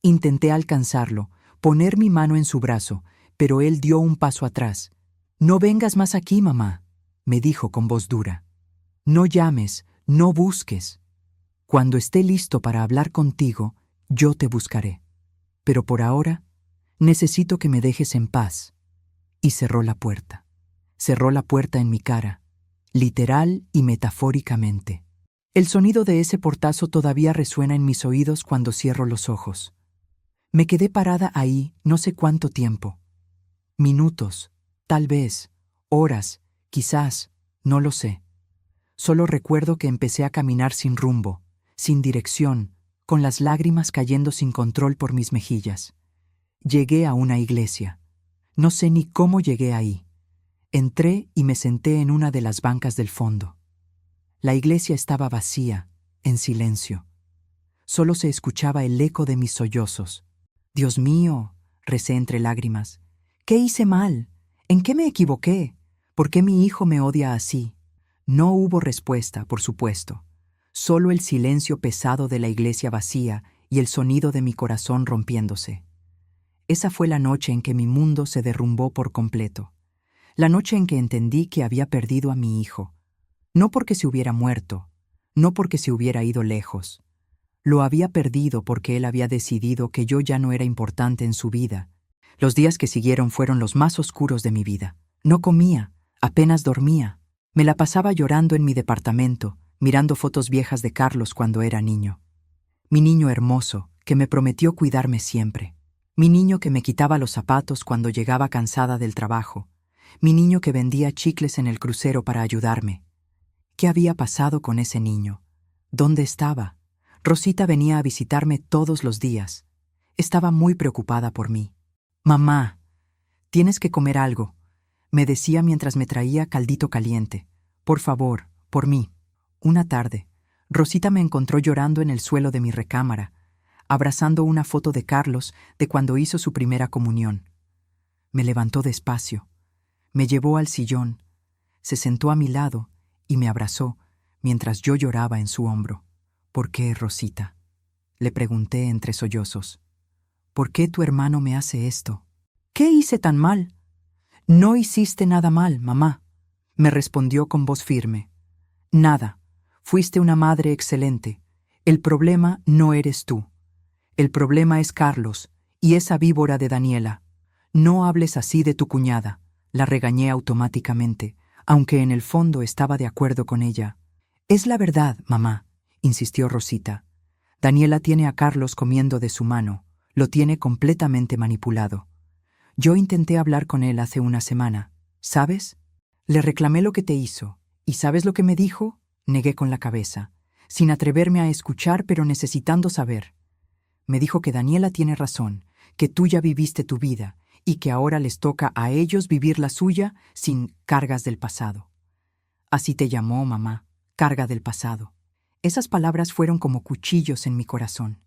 Intenté alcanzarlo, poner mi mano en su brazo, pero él dio un paso atrás. No vengas más aquí, mamá, me dijo con voz dura. No llames, no busques. Cuando esté listo para hablar contigo, yo te buscaré. Pero por ahora, necesito que me dejes en paz. Y cerró la puerta. Cerró la puerta en mi cara, literal y metafóricamente. El sonido de ese portazo todavía resuena en mis oídos cuando cierro los ojos. Me quedé parada ahí no sé cuánto tiempo. Minutos, tal vez, horas, quizás, no lo sé. Solo recuerdo que empecé a caminar sin rumbo, sin dirección, con las lágrimas cayendo sin control por mis mejillas. Llegué a una iglesia. No sé ni cómo llegué ahí. Entré y me senté en una de las bancas del fondo. La iglesia estaba vacía, en silencio. Solo se escuchaba el eco de mis sollozos. Dios mío, recé entre lágrimas. ¿Qué hice mal? ¿En qué me equivoqué? ¿Por qué mi hijo me odia así? No hubo respuesta, por supuesto. Solo el silencio pesado de la iglesia vacía y el sonido de mi corazón rompiéndose. Esa fue la noche en que mi mundo se derrumbó por completo. La noche en que entendí que había perdido a mi hijo. No porque se hubiera muerto, no porque se hubiera ido lejos. Lo había perdido porque él había decidido que yo ya no era importante en su vida. Los días que siguieron fueron los más oscuros de mi vida. No comía, apenas dormía. Me la pasaba llorando en mi departamento, mirando fotos viejas de Carlos cuando era niño. Mi niño hermoso, que me prometió cuidarme siempre. Mi niño que me quitaba los zapatos cuando llegaba cansada del trabajo. Mi niño que vendía chicles en el crucero para ayudarme. ¿Qué había pasado con ese niño? ¿Dónde estaba? Rosita venía a visitarme todos los días. Estaba muy preocupada por mí. «Mamá, tienes que comer algo», me decía mientras me traía caldito caliente. «Por favor, por mí». Una tarde, Rosita me encontró llorando en el suelo de mi recámara, abrazando una foto de Carlos de cuando hizo su primera comunión. Me levantó despacio, me llevó al sillón, se sentó a mi lado y me abrazó mientras yo lloraba en su hombro. «¿Por qué, Rosita?», le pregunté entre sollozos. «¿Por qué tu hermano me hace esto?» «¿Qué hice tan mal?» «No hiciste nada mal, mamá», me respondió con voz firme. «Nada. Fuiste una madre excelente. El problema no eres tú. El problema es Carlos y esa víbora de Daniela. No hables así de tu cuñada», la regañé automáticamente, aunque en el fondo estaba de acuerdo con ella. «Es la verdad, mamá», insistió Rosita. «Daniela tiene a Carlos comiendo de su mano. Lo tiene completamente manipulado. Yo intenté hablar con él hace una semana. ¿Sabes? Le reclamé lo que te hizo. ¿Y sabes lo que me dijo?», negué con la cabeza, sin atreverme a escuchar pero necesitando saber. Me dijo que Daniela tiene razón, que tú ya viviste tu vida y que ahora les toca a ellos vivir la suya sin cargas del pasado. Así te llamó, mamá, carga del pasado. Esas palabras fueron como cuchillos en mi corazón,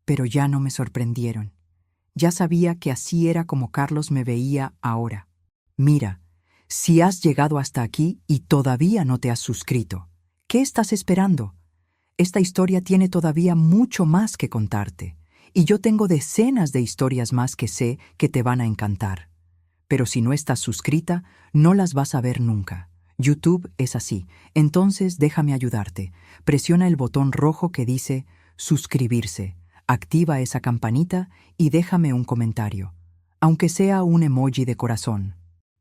pero ya no me sorprendieron. Ya sabía que así era como Carlos me veía ahora. «Mira, si has llegado hasta aquí y todavía no te has suscrito, ¿qué estás esperando? Esta historia tiene todavía mucho más que contarte, y yo tengo decenas de historias más que sé que te van a encantar. Pero si no estás suscrita, no las vas a ver nunca. YouTube es así. Entonces déjame ayudarte. Presiona el botón rojo que dice suscribirse. Activa esa campanita y déjame un comentario, aunque sea un emoji de corazón.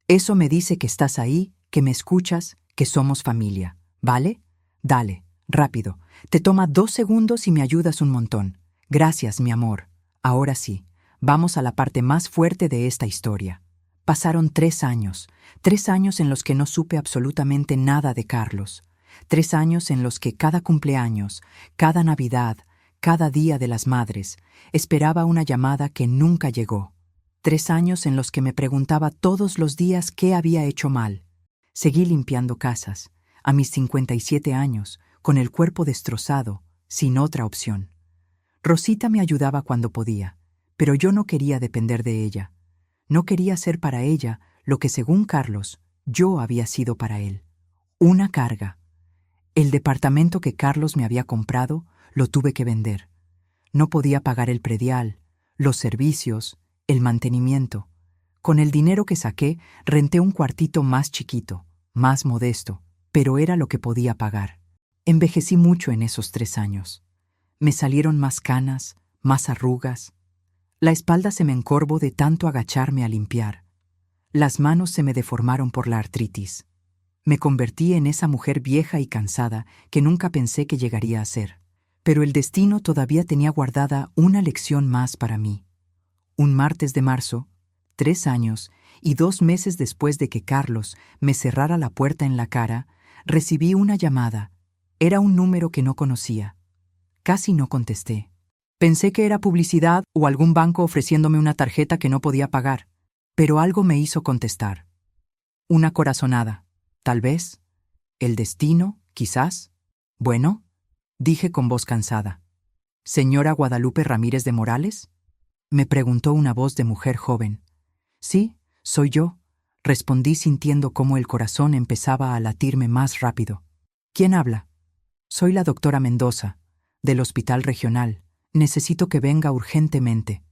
Eso me dice que estás ahí, que me escuchas, que somos familia, ¿vale? Dale, rápido. Te toma 2 segundos y me ayudas un montón. Gracias, mi amor. Ahora sí, vamos a la parte más fuerte de esta historia. Pasaron 3 años, 3 años en los que no supe absolutamente nada de Carlos. 3 años en los que cada cumpleaños, cada Navidad, cada Día de las Madres, esperaba una llamada que nunca llegó. 3 años en los que me preguntaba todos los días qué había hecho mal. Seguí limpiando casas, a mis 57 años, con el cuerpo destrozado, sin otra opción. Rosita me ayudaba cuando podía, pero yo no quería depender de ella. No quería ser para ella lo que, según Carlos, yo había sido para él. Una carga. El departamento que Carlos me había comprado lo tuve que vender. No podía pagar el predial, los servicios, el mantenimiento. Con el dinero que saqué, renté un cuartito más chiquito, más modesto, pero era lo que podía pagar. Envejecí mucho en esos 3 años. Me salieron más canas, más arrugas. La espalda se me encorvó de tanto agacharme a limpiar. Las manos se me deformaron por la artritis. Me convertí en esa mujer vieja y cansada que nunca pensé que llegaría a ser. Pero el destino todavía tenía guardada una lección más para mí. Un martes de marzo, 3 años y 2 meses después de que Carlos me cerrara la puerta en la cara, recibí una llamada. Era un número que no conocía. Casi no contesté. Pensé que era publicidad o algún banco ofreciéndome una tarjeta que no podía pagar, pero algo me hizo contestar. Una corazonada. Tal vez. El destino, quizás. Bueno, dije con voz cansada. ¿Señora Guadalupe Ramírez de Morales? Me preguntó una voz de mujer joven. Sí, soy yo, respondí sintiendo cómo el corazón empezaba a latirme más rápido. ¿Quién habla? Soy la doctora Mendoza, del Hospital Regional. Necesito que venga urgentemente.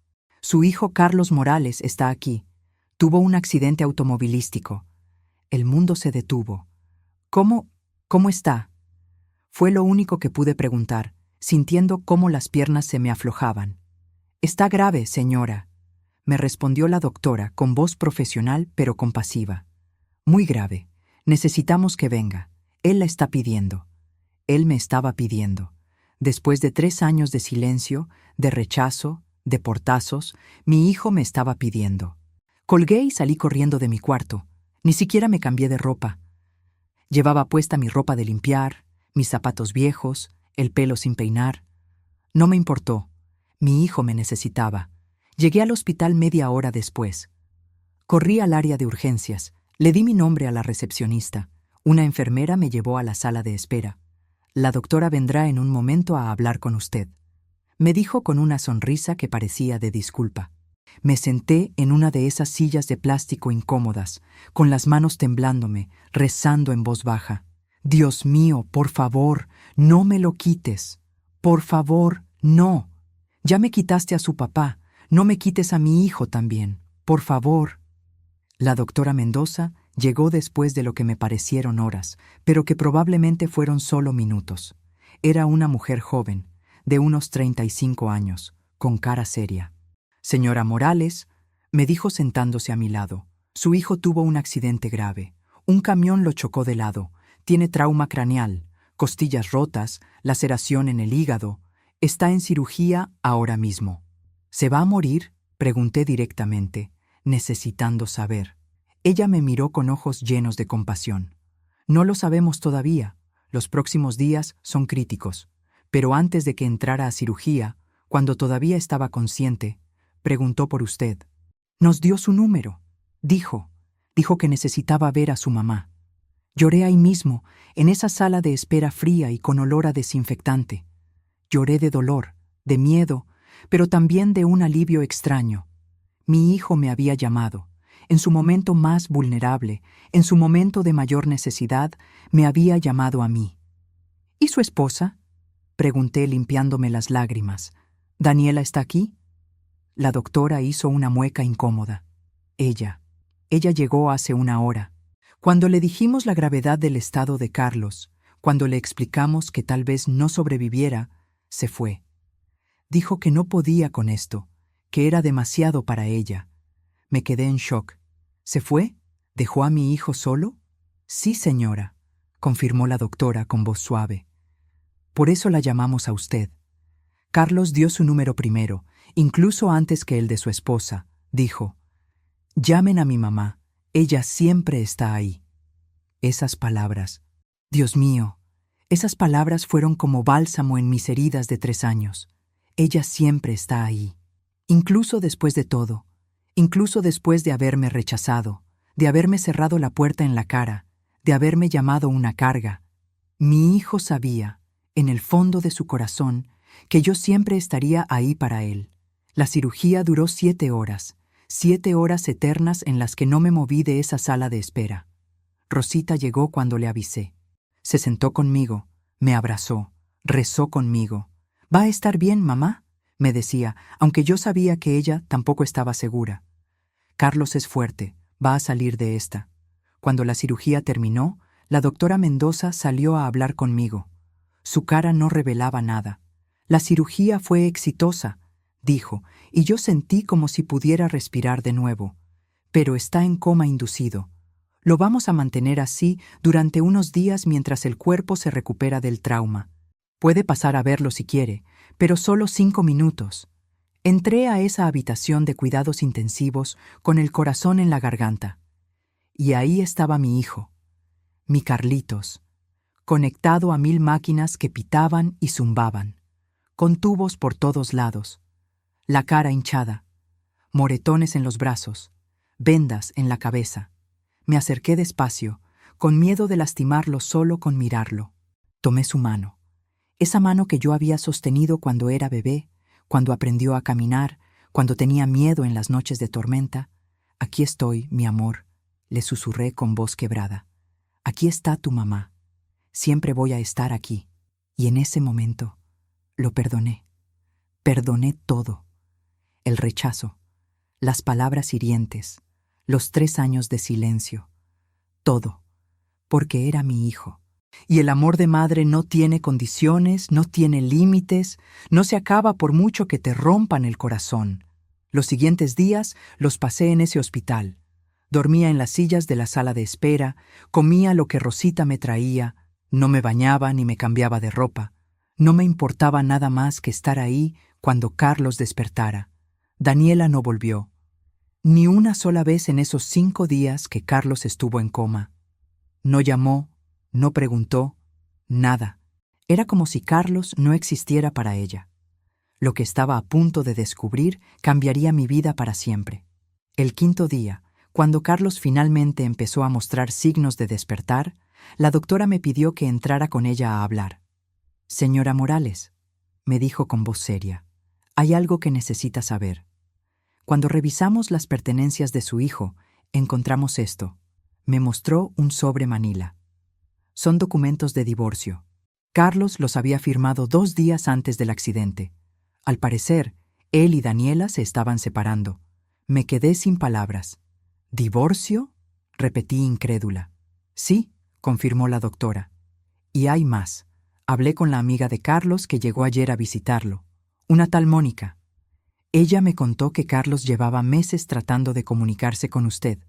Su hijo Carlos Morales está aquí. Tuvo un accidente automovilístico. El mundo se detuvo. ¿Cómo está? Fue lo único que pude preguntar, sintiendo cómo las piernas se me aflojaban. Está grave, señora, me respondió la doctora con voz profesional pero compasiva. Muy grave. Necesitamos que venga. Él la está pidiendo. Él me estaba pidiendo. Después de 3 años de silencio, de rechazo, de portazos, mi hijo me estaba pidiendo. Colgué y salí corriendo de mi cuarto. Ni siquiera me cambié de ropa. Llevaba puesta mi ropa de limpiar, mis zapatos viejos, el pelo sin peinar. No me importó. Mi hijo me necesitaba. Llegué al hospital media hora después. Corrí al área de urgencias. Le di mi nombre a la recepcionista. Una enfermera me llevó a la sala de espera. La doctora vendrá en un momento a hablar con usted, me dijo con una sonrisa que parecía de disculpa. Me senté en una de esas sillas de plástico incómodas, con las manos temblándome, rezando en voz baja. Dios mío, por favor, no me lo quites. Por favor, no. Ya me quitaste a su papá, no me quites a mi hijo también. Por favor. La doctora Mendoza llegó después de lo que me parecieron horas, pero que probablemente fueron solo minutos. Era una mujer joven, de unos 35 años, con cara seria. Señora Morales, me dijo sentándose a mi lado, su hijo tuvo un accidente grave. Un camión lo chocó de lado, tiene trauma craneal, costillas rotas, laceración en el hígado. Está en cirugía ahora mismo. ¿Se va a morir?, pregunté directamente, necesitando saber. Ella me miró con ojos llenos de compasión. No lo sabemos todavía. Los próximos días son críticos. Pero antes de que entrara a cirugía, cuando todavía estaba consciente, preguntó por usted. Nos dio su número. Dijo que necesitaba ver a su mamá. Lloré ahí mismo, en esa sala de espera fría y con olor a desinfectante. Lloré de dolor, de miedo, pero también de un alivio extraño. Mi hijo me había llamado. En su momento más vulnerable, en su momento de mayor necesidad, me había llamado a mí. ¿Y su esposa?, pregunté limpiándome las lágrimas. ¿Daniela está aquí? La doctora hizo una mueca incómoda. Ella llegó hace 1 hora. Cuando le dijimos la gravedad del estado de Carlos, cuando le explicamos que tal vez no sobreviviera, se fue. Dijo que no podía con esto, que era demasiado para ella. Me quedé en shock. ¿Se fue? ¿Dejó a mi hijo solo? Sí, señora, confirmó la doctora con voz suave. Por eso la llamamos a usted. Carlos dio su número primero, incluso antes que el de su esposa. Dijo: «Llamen a mi mamá, ella siempre está ahí». Esas palabras, Dios mío, esas palabras fueron como bálsamo en mis heridas de 3 años. Ella siempre está ahí. Incluso después de todo, incluso después de haberme rechazado, de haberme cerrado la puerta en la cara, de haberme llamado una carga, mi hijo sabía, en el fondo de su corazón, que yo siempre estaría ahí para él. La cirugía duró 7 horas, 7 horas eternas en las que no me moví de esa sala de espera. Rosita llegó cuando le avisé. Se sentó conmigo, me abrazó, rezó conmigo. «¿Va a estar bien, mamá?», me decía, aunque yo sabía que ella tampoco estaba segura. «Carlos es fuerte, va a salir de esta». Cuando la cirugía terminó, la doctora Mendoza salió a hablar conmigo. Su cara no revelaba nada. «La cirugía fue exitosa», dijo, y yo sentí como si pudiera respirar de nuevo. «Pero está en coma inducido. Lo vamos a mantener así durante unos días mientras el cuerpo se recupera del trauma. Puede pasar a verlo si quiere, pero solo 5 minutos». Entré a esa habitación de cuidados intensivos con el corazón en la garganta. Y ahí estaba mi hijo, mi Carlitos, conectado a 1000 máquinas que pitaban y zumbaban, con tubos por todos lados, la cara hinchada, moretones en los brazos, vendas en la cabeza. Me acerqué despacio, con miedo de lastimarlo solo con mirarlo. Tomé su mano, esa mano que yo había sostenido cuando era bebé, cuando aprendió a caminar, cuando tenía miedo en las noches de tormenta. «Aquí estoy, mi amor», le susurré con voz quebrada. «Aquí está tu mamá. Siempre voy a estar aquí». Y en ese momento lo perdoné. Perdoné todo. El rechazo, las palabras hirientes, los 3 años de silencio. Todo, porque era mi hijo. Y el amor de madre no tiene condiciones, no tiene límites, no se acaba por mucho que te rompan el corazón. Los siguientes días los pasé en ese hospital. Dormía en las sillas de la sala de espera, comía lo que Rosita me traía, no me bañaba ni me cambiaba de ropa. No me importaba nada más que estar ahí cuando Carlos despertara. Daniela no volvió. Ni una sola vez en esos 5 días que Carlos estuvo en coma. No llamó, no preguntó, nada. Era como si Carlos no existiera para ella. Lo que estaba a punto de descubrir cambiaría mi vida para siempre. El 5.º día, cuando Carlos finalmente empezó a mostrar signos de despertar, la doctora me pidió que entrara con ella a hablar. «Señora Morales», me dijo con voz seria, «hay algo que necesita saber. Cuando revisamos las pertenencias de su hijo, encontramos esto». Me mostró un sobre manila. Son documentos de divorcio. Carlos los había firmado 2 días antes del accidente. Al parecer, él y Daniela se estaban separando. Me quedé sin palabras. «¿Divorcio?», repetí incrédula. «Sí», confirmó la doctora. «Y hay más. Hablé con la amiga de Carlos que llegó ayer a visitarlo, una tal Mónica. Ella me contó que Carlos llevaba meses tratando de comunicarse con usted,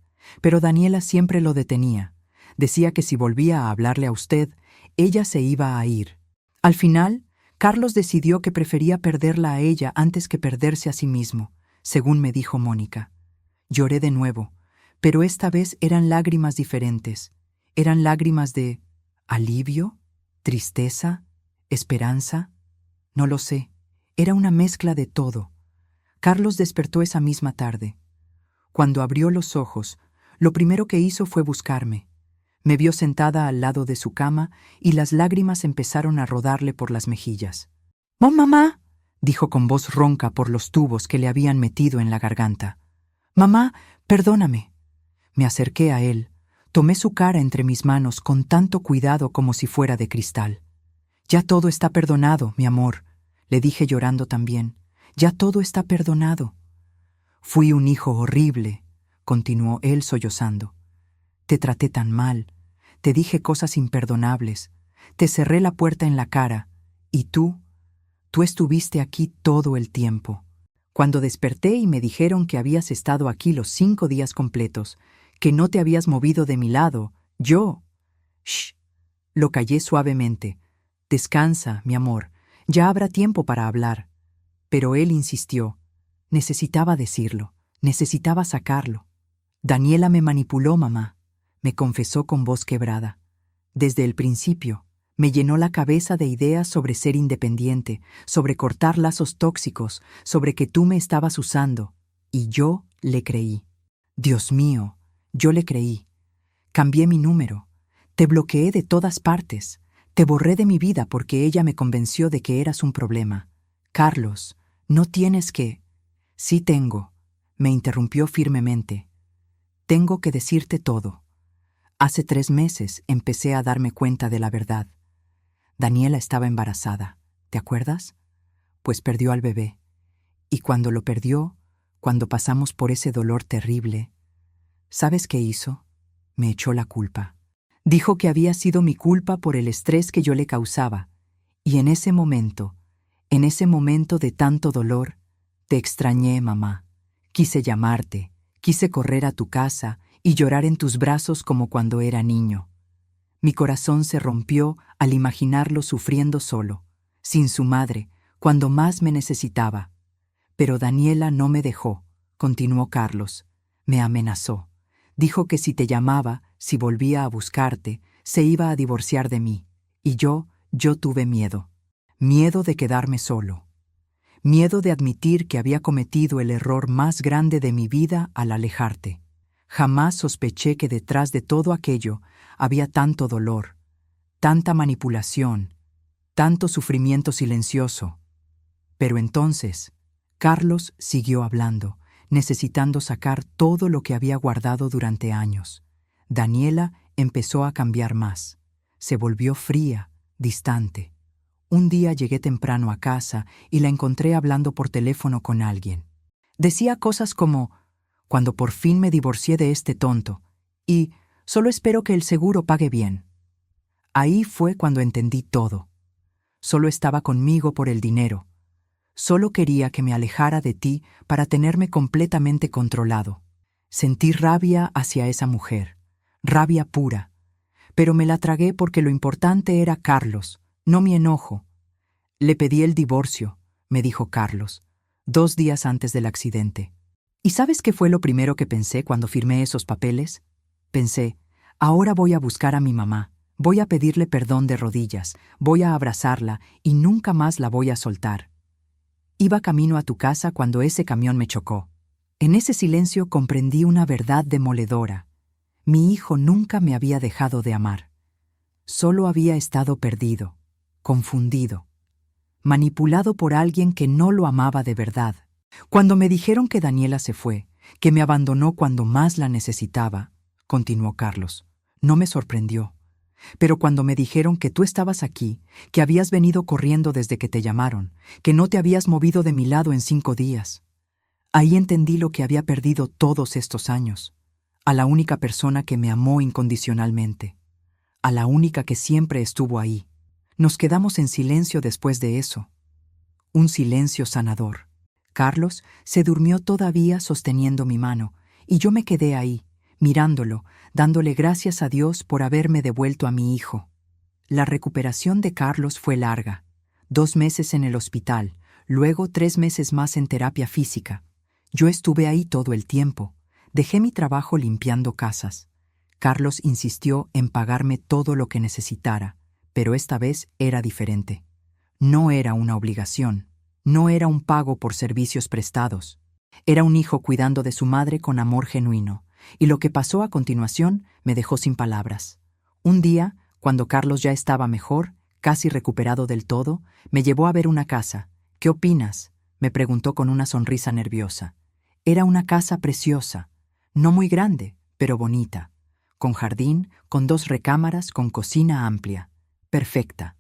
pero Daniela siempre lo detenía. Decía que si volvía a hablarle a usted, ella se iba a ir. Al final, Carlos decidió que prefería perderla a ella antes que perderse a sí mismo, según me dijo Mónica. Lloré de nuevo, pero esta vez eran lágrimas diferentes. Eran lágrimas de alivio, tristeza, esperanza. No lo sé. Era una mezcla de todo. Carlos despertó esa misma tarde. Cuando abrió los ojos, lo primero que hizo fue buscarme. Me vio sentada al lado de su cama y las lágrimas empezaron a rodarle por las mejillas. «¡Oh, mamá!», dijo con voz ronca por los tubos que le habían metido en la garganta. «Mamá, perdóname». Me acerqué a él, tomé su cara entre mis manos con tanto cuidado como si fuera de cristal. «Ya todo está perdonado, mi amor», le dije llorando también. «Ya todo está perdonado». «Fui un hijo horrible», continuó él sollozando. Te traté tan mal, te dije cosas imperdonables, te cerré la puerta en la cara, y tú estuviste aquí todo el tiempo. Cuando desperté y me dijeron que habías estado aquí los 5 días completos, que no te habías movido de mi lado, yo... Shh. Lo callé suavemente. Descansa, mi amor, ya habrá tiempo para hablar. Pero él insistió. Necesitaba decirlo, necesitaba sacarlo. Daniela me manipuló, mamá, me confesó con voz quebrada. Desde el principio, me llenó la cabeza de ideas sobre ser independiente, sobre cortar lazos tóxicos, sobre que tú me estabas usando. Y yo le creí. Dios mío, yo le creí. Cambié mi número. Te bloqueé de todas partes. Te borré de mi vida porque ella me convenció de que eras un problema. Carlos, no tienes que... Sí tengo, me interrumpió firmemente. Tengo que decirte todo. Hace 3 meses empecé a darme cuenta de la verdad. Daniela estaba embarazada, ¿te acuerdas? Pues perdió al bebé. Y cuando lo perdió, cuando pasamos por ese dolor terrible, ¿sabes qué hizo? Me echó la culpa. Dijo que había sido mi culpa por el estrés que yo le causaba. Y en ese momento de tanto dolor, te extrañé, mamá. Quise llamarte, quise correr a tu casa y llorar en tus brazos como cuando era niño. Mi corazón se rompió al imaginarlo sufriendo solo, sin su madre, cuando más me necesitaba. Pero Daniela no me dejó, continuó Carlos. Me amenazó. Dijo que si te llamaba, si volvía a buscarte, se iba a divorciar de mí. Y yo tuve miedo. Miedo de quedarme solo. Miedo de admitir que había cometido el error más grande de mi vida al alejarte. Jamás sospeché que detrás de todo aquello había tanto dolor, tanta manipulación, tanto sufrimiento silencioso. Pero entonces, Carlos siguió hablando, necesitando sacar todo lo que había guardado durante años. Daniela empezó a cambiar más. Se volvió fría, distante. Un día llegué temprano a casa y la encontré hablando por teléfono con alguien. Decía cosas como, cuando por fin me divorcié de este tonto, y solo espero que el seguro pague bien. Ahí fue cuando entendí todo. Solo estaba conmigo por el dinero. Solo quería que me alejara de ti para tenerme completamente controlado. Sentí rabia hacia esa mujer, rabia pura, pero me la tragué porque lo importante era Carlos, no mi enojo. Le pedí el divorcio, me dijo Carlos, 2 días antes del accidente. ¿Y sabes qué fue lo primero que pensé cuando firmé esos papeles? Pensé, ahora voy a buscar a mi mamá, voy a pedirle perdón de rodillas, voy a abrazarla y nunca más la voy a soltar. Iba camino a tu casa cuando ese camión me chocó. En ese silencio comprendí una verdad demoledora. Mi hijo nunca me había dejado de amar. Solo había estado perdido, confundido, manipulado por alguien que no lo amaba de verdad. Cuando me dijeron que Daniela se fue, que me abandonó cuando más la necesitaba, continuó Carlos, no me sorprendió. Pero cuando me dijeron que tú estabas aquí, que habías venido corriendo desde que te llamaron, que no te habías movido de mi lado en 5 días, ahí entendí lo que había perdido todos estos años, a la única persona que me amó incondicionalmente, a la única que siempre estuvo ahí. Nos quedamos en silencio después de eso, un silencio sanador. Carlos se durmió todavía sosteniendo mi mano, y yo me quedé ahí, mirándolo, dándole gracias a Dios por haberme devuelto a mi hijo. La recuperación de Carlos fue larga. 2 meses en el hospital, luego 3 meses más en terapia física. Yo estuve ahí todo el tiempo. Dejé mi trabajo limpiando casas. Carlos insistió en pagarme todo lo que necesitara, pero esta vez era diferente. No era una obligación. No era un pago por servicios prestados. Era un hijo cuidando de su madre con amor genuino, y lo que pasó a continuación me dejó sin palabras. Un día, cuando Carlos ya estaba mejor, casi recuperado del todo, me llevó a ver una casa. ¿Qué opinas?, me preguntó con una sonrisa nerviosa. Era una casa preciosa, no muy grande, pero bonita, con jardín, con 2 recámaras, con cocina amplia. Perfecta.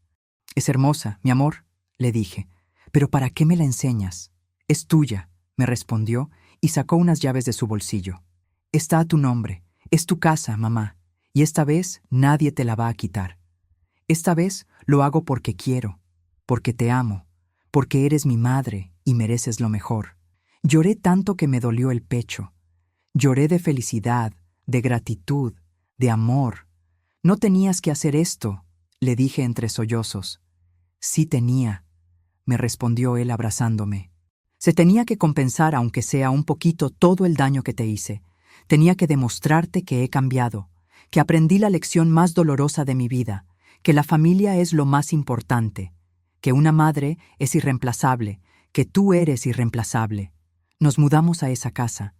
Es hermosa, mi amor, le dije. ¿Pero para qué me la enseñas? Es tuya, me respondió y sacó unas llaves de su bolsillo. Está a tu nombre. Es tu casa, mamá. Y esta vez nadie te la va a quitar. Esta vez lo hago porque quiero, porque te amo, porque eres mi madre y mereces lo mejor. Lloré tanto que me dolió el pecho. Lloré de felicidad, de gratitud, de amor. No tenías que hacer esto, le dije entre sollozos. Sí tenía, me respondió él abrazándome. Se tenía que compensar, aunque sea un poquito, todo el daño que te hice. Tenía que demostrarte que he cambiado, que aprendí la lección más dolorosa de mi vida, que la familia es lo más importante, que una madre es irreemplazable, que tú eres irreemplazable. Nos mudamos a esa casa.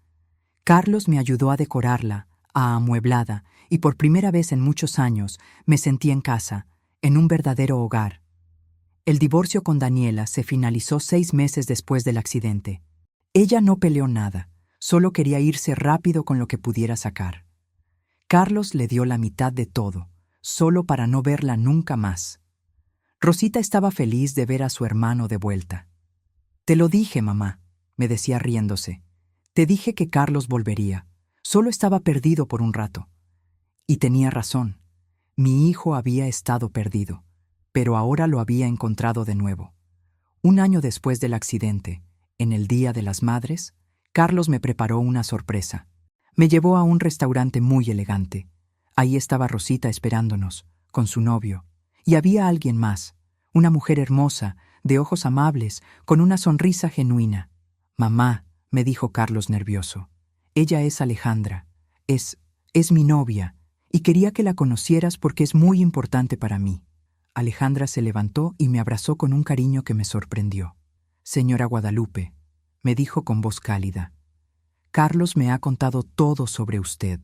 Carlos me ayudó a decorarla, a amueblarla, y por primera vez en muchos años me sentí en casa, en un verdadero hogar. El divorcio con Daniela se finalizó 6 meses después del accidente. Ella no peleó nada, solo quería irse rápido con lo que pudiera sacar. Carlos le dio la mitad de todo, solo para no verla nunca más. Rosita estaba feliz de ver a su hermano de vuelta. Te lo dije, mamá, me decía riéndose. Te dije que Carlos volvería. Solo estaba perdido por un rato. Y tenía razón. Mi hijo había estado perdido, pero ahora lo había encontrado de nuevo. Un año después del accidente, en el Día de las Madres, Carlos me preparó una sorpresa. Me llevó a un restaurante muy elegante. Ahí estaba Rosita esperándonos, con su novio. Y había alguien más, una mujer hermosa, de ojos amables, con una sonrisa genuina. Mamá, me dijo Carlos nervioso. Ella es Alejandra. Es mi novia, y quería que la conocieras porque es muy importante para mí. Alejandra se levantó y me abrazó con un cariño que me sorprendió. Señora Guadalupe, me dijo con voz cálida, Carlos me ha contado todo sobre usted,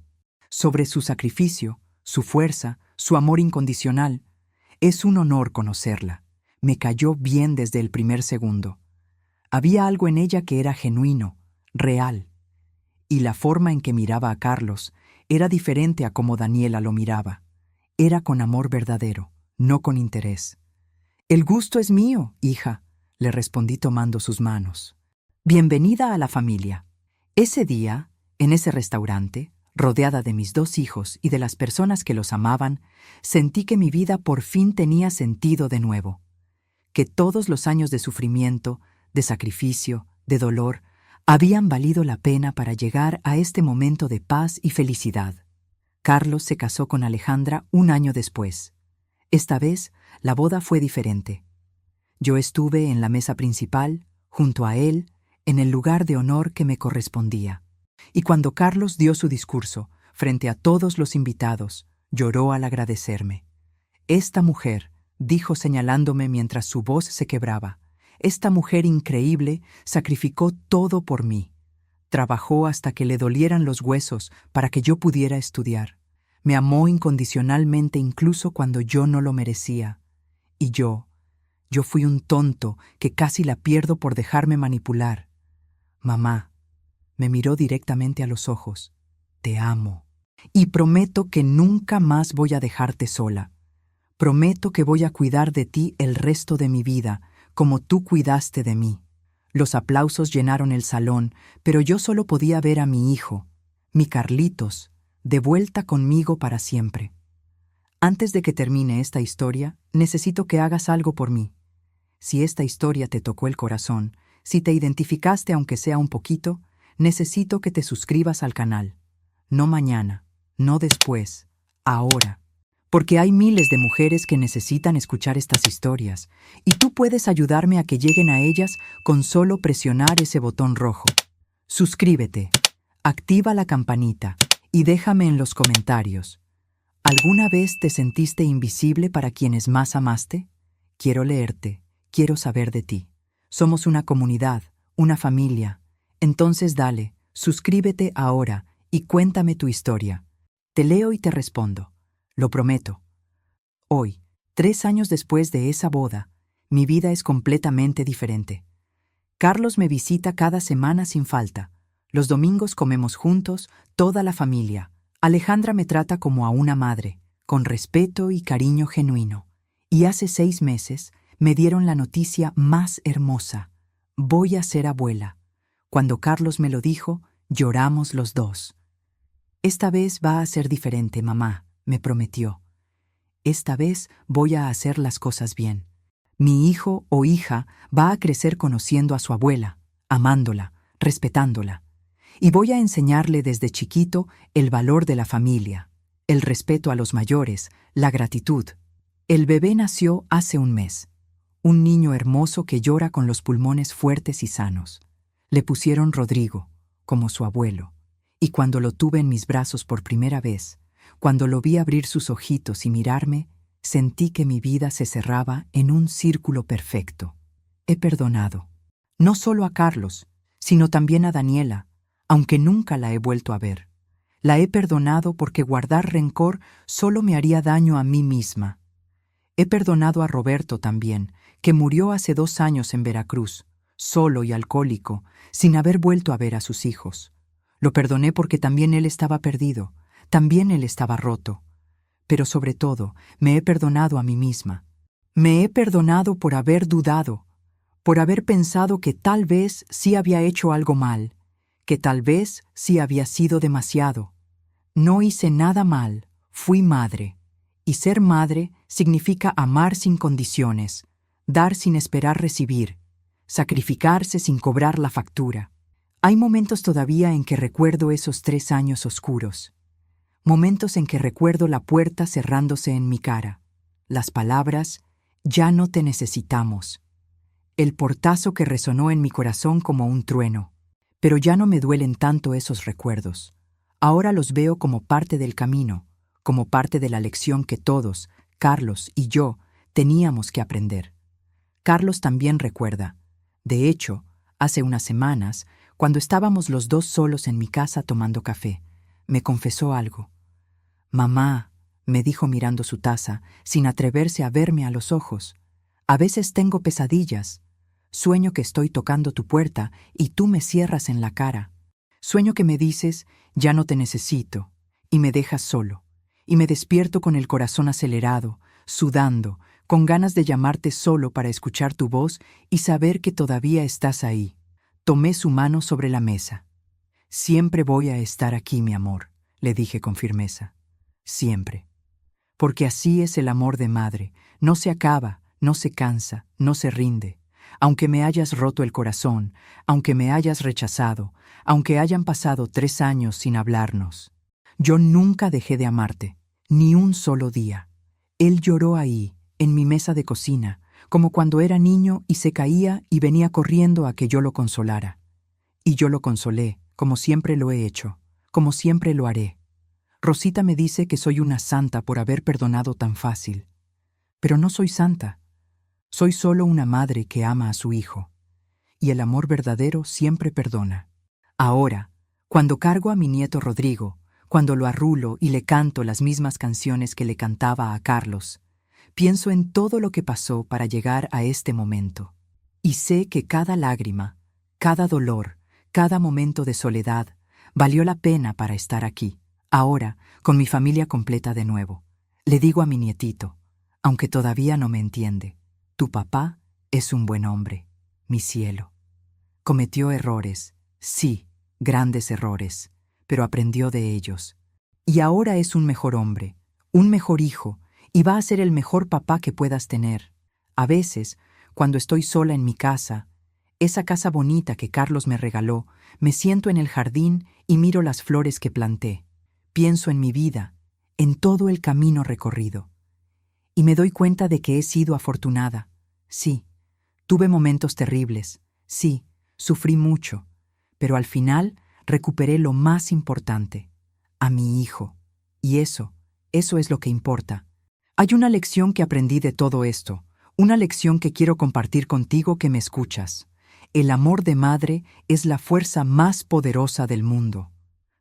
sobre su sacrificio, su fuerza, su amor incondicional. Es un honor conocerla. Me cayó bien desde el primer segundo. Había algo en ella que era genuino, real. Y la forma en que miraba a Carlos era diferente a como Daniela lo miraba. Era con amor verdadero, no con interés. El gusto es mío, hija, le respondí tomando sus manos. Bienvenida a la familia. Ese día, en ese restaurante, rodeada de mis 2 hijos y de las personas que los amaban, sentí que mi vida por fin tenía sentido de nuevo. Que todos los años de sufrimiento, de sacrificio, de dolor, habían valido la pena para llegar a este momento de paz y felicidad. Carlos se casó con Alejandra un año después. Esta vez, la boda fue diferente. Yo estuve en la mesa principal, junto a él, en el lugar de honor que me correspondía. Y cuando Carlos dio su discurso, frente a todos los invitados, lloró al agradecerme. Esta mujer, dijo señalándome mientras su voz se quebraba, esta mujer increíble sacrificó todo por mí. Trabajó hasta que le dolieran los huesos para que yo pudiera estudiar. Me amó incondicionalmente incluso cuando yo no lo merecía. Y yo fui un tonto que casi la pierdo por dejarme manipular. Mamá, me miró directamente a los ojos. Te amo. Y prometo que nunca más voy a dejarte sola. Prometo que voy a cuidar de ti el resto de mi vida, como tú cuidaste de mí. Los aplausos llenaron el salón, pero yo solo podía ver a mi hijo, mi Carlitos, de vuelta conmigo para siempre. Antes de que termine esta historia, necesito que hagas algo por mí. Si esta historia te tocó el corazón, si te identificaste aunque sea un poquito, necesito que te suscribas al canal. No mañana, no después, ahora. Porque hay miles de mujeres que necesitan escuchar estas historias, y tú puedes ayudarme a que lleguen a ellas con solo presionar ese botón rojo. Suscríbete, activa la campanita y déjame en los comentarios. ¿Alguna vez te sentiste invisible para quienes más amaste? Quiero leerte, quiero saber de ti. Somos una comunidad, una familia. Entonces dale, suscríbete ahora y cuéntame tu historia. Te leo y te respondo. Lo prometo. Hoy, 3 años después de esa boda, mi vida es completamente diferente. Carlos me visita cada semana sin falta. Los domingos comemos juntos, toda la familia. Alejandra me trata como a una madre, con respeto y cariño genuino. Y hace 6 meses me dieron la noticia más hermosa. Voy a ser abuela. Cuando Carlos me lo dijo, lloramos los dos. Esta vez va a ser diferente, mamá, me prometió. Esta vez voy a hacer las cosas bien. Mi hijo o hija va a crecer conociendo a su abuela, amándola, respetándola. Y voy a enseñarle desde chiquito el valor de la familia, el respeto a los mayores, la gratitud. El bebé nació hace un mes. Un niño hermoso que llora con los pulmones fuertes y sanos. Le pusieron Rodrigo, como su abuelo. Y cuando lo tuve en mis brazos por primera vez, cuando lo vi abrir sus ojitos y mirarme, sentí que mi vida se cerraba en un círculo perfecto. He perdonado, no solo a Carlos, sino también a Daniela, aunque nunca la he vuelto a ver. La he perdonado porque guardar rencor solo me haría daño a mí misma. He perdonado a Roberto también, que murió hace 2 años en Veracruz, solo y alcohólico, sin haber vuelto a ver a sus hijos. Lo perdoné porque también él estaba perdido, también él estaba roto. Pero sobre todo, me he perdonado a mí misma. Me he perdonado por haber dudado, por haber pensado que tal vez sí había hecho algo mal, que tal vez sí había sido demasiado. No hice nada mal, fui madre. Y ser madre significa amar sin condiciones, dar sin esperar recibir, sacrificarse sin cobrar la factura. Hay momentos todavía en que recuerdo esos 3 años oscuros. Momentos en que recuerdo la puerta cerrándose en mi cara. Las palabras, ya no te necesitamos. El portazo que resonó en mi corazón como un trueno. Pero ya no me duelen tanto esos recuerdos. Ahora los veo como parte del camino, como parte de la lección que todos, Carlos y yo, teníamos que aprender. Carlos también recuerda. De hecho, hace unas semanas, cuando estábamos los dos solos en mi casa tomando café, me confesó algo. «Mamá», me dijo mirando su taza, sin atreverse a verme a los ojos, «a veces tengo pesadillas. Sueño que estoy tocando tu puerta y tú me cierras en la cara. Sueño que me dices, ya no te necesito, y me dejas solo. Y me despierto con el corazón acelerado, sudando, con ganas de llamarte solo para escuchar tu voz y saber que todavía estás ahí». Tomé su mano sobre la mesa. «Siempre voy a estar aquí, mi amor», le dije con firmeza. Siempre. Porque así es el amor de madre. No se acaba, no se cansa, no se rinde. Aunque me hayas roto el corazón, aunque me hayas rechazado, aunque hayan pasado 3 años sin hablarnos. Yo nunca dejé de amarte, ni un solo día. Él lloró ahí, en mi mesa de cocina, como cuando era niño y se caía y venía corriendo a que yo lo consolara. Y yo lo consolé, como siempre lo he hecho, como siempre lo haré. Rosita me dice que soy una santa por haber perdonado tan fácil. Pero no soy santa. Soy solo una madre que ama a su hijo. Y el amor verdadero siempre perdona. Ahora, cuando cargo a mi nieto Rodrigo, cuando lo arrulo y le canto las mismas canciones que le cantaba a Carlos, pienso en todo lo que pasó para llegar a este momento. Y sé que cada lágrima, cada dolor, cada momento de soledad, valió la pena para estar aquí. Ahora, con mi familia completa de nuevo, le digo a mi nietito, aunque todavía no me entiende, tu papá es un buen hombre, mi cielo. Cometió errores, sí, grandes errores, pero aprendió de ellos. Y ahora es un mejor hombre, un mejor hijo, y va a ser el mejor papá que puedas tener. A veces, cuando estoy sola en mi casa, esa casa bonita que Carlos me regaló, me siento en el jardín y miro las flores que planté. Pienso en mi vida, en todo el camino recorrido. Y me doy cuenta de que he sido afortunada. Sí, tuve momentos terribles. Sí, sufrí mucho. Pero al final recuperé lo más importante, a mi hijo. Y eso es lo que importa. Hay una lección que aprendí de todo esto, una lección que quiero compartir contigo que me escuchas. El amor de madre es la fuerza más poderosa del mundo.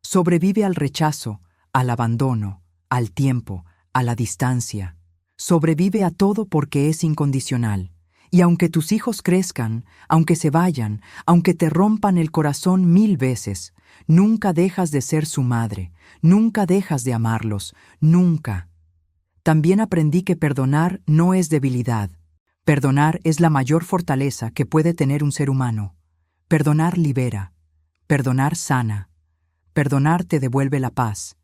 Sobrevive al rechazo, al abandono, al tiempo, a la distancia. Sobrevive a todo porque es incondicional. Y aunque tus hijos crezcan, aunque se vayan, aunque te rompan el corazón 1000 veces, nunca dejas de ser su madre, nunca dejas de amarlos, nunca. También aprendí que perdonar no es debilidad. Perdonar es la mayor fortaleza que puede tener un ser humano. Perdonar libera, perdonar sana, perdonar te devuelve la paz.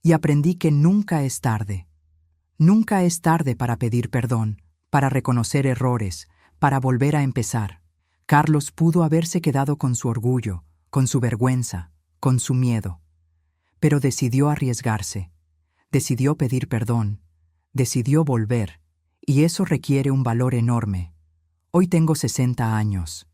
y aprendí que nunca es tarde. Nunca es tarde para pedir perdón, para reconocer errores, para volver a empezar. Carlos pudo haberse quedado con su orgullo, con su vergüenza, con su miedo. Pero decidió arriesgarse, decidió pedir perdón, decidió volver, y eso requiere un valor enorme. Hoy tengo 60 años.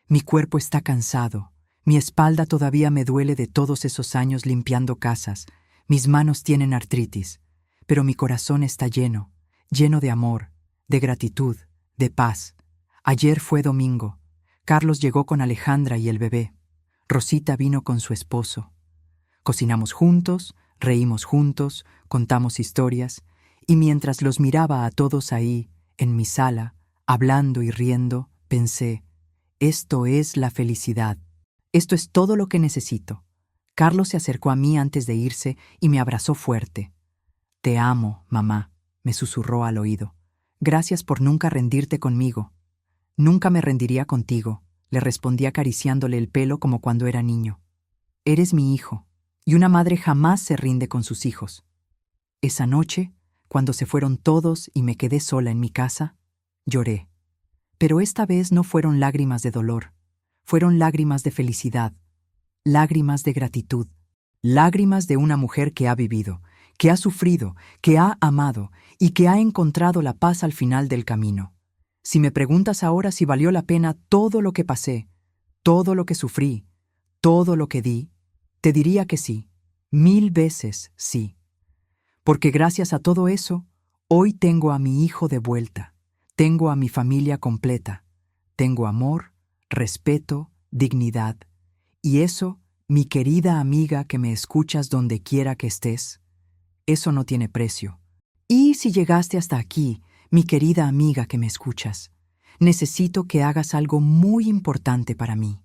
Mi cuerpo está cansado, mi espalda todavía me duele de todos esos años limpiando casas, mis manos tienen artritis, pero mi corazón está lleno, lleno de amor, de gratitud, de paz. Ayer fue domingo. Carlos llegó con Alejandra y el bebé. Rosita vino con su esposo. Cocinamos juntos, reímos juntos, contamos historias, y mientras los miraba a todos ahí, en mi sala, hablando y riendo, pensé, esto es la felicidad. Esto es todo lo que necesito. Carlos se acercó a mí antes de irse y me abrazó fuerte. Te amo, mamá, me susurró al oído. Gracias por nunca rendirte conmigo. Nunca me rendiría contigo, le respondí acariciándole el pelo como cuando era niño. Eres mi hijo, y una madre jamás se rinde con sus hijos. Esa noche, cuando se fueron todos y me quedé sola en mi casa, lloré. Pero esta vez no fueron lágrimas de dolor, fueron lágrimas de felicidad, lágrimas de gratitud, lágrimas de una mujer que ha vivido, que ha sufrido, que ha amado y que ha encontrado la paz al final del camino. Si me preguntas ahora si valió la pena todo lo que pasé, todo lo que sufrí, todo lo que di, te diría que sí, 1000 veces sí. Porque gracias a todo eso, hoy tengo a mi hijo de vuelta, tengo a mi familia completa, tengo amor, respeto, dignidad. Y eso, mi querida amiga que me escuchas donde quiera que estés, eso no tiene precio. Y si llegaste hasta aquí, mi querida amiga que me escuchas, necesito que hagas algo muy importante para mí.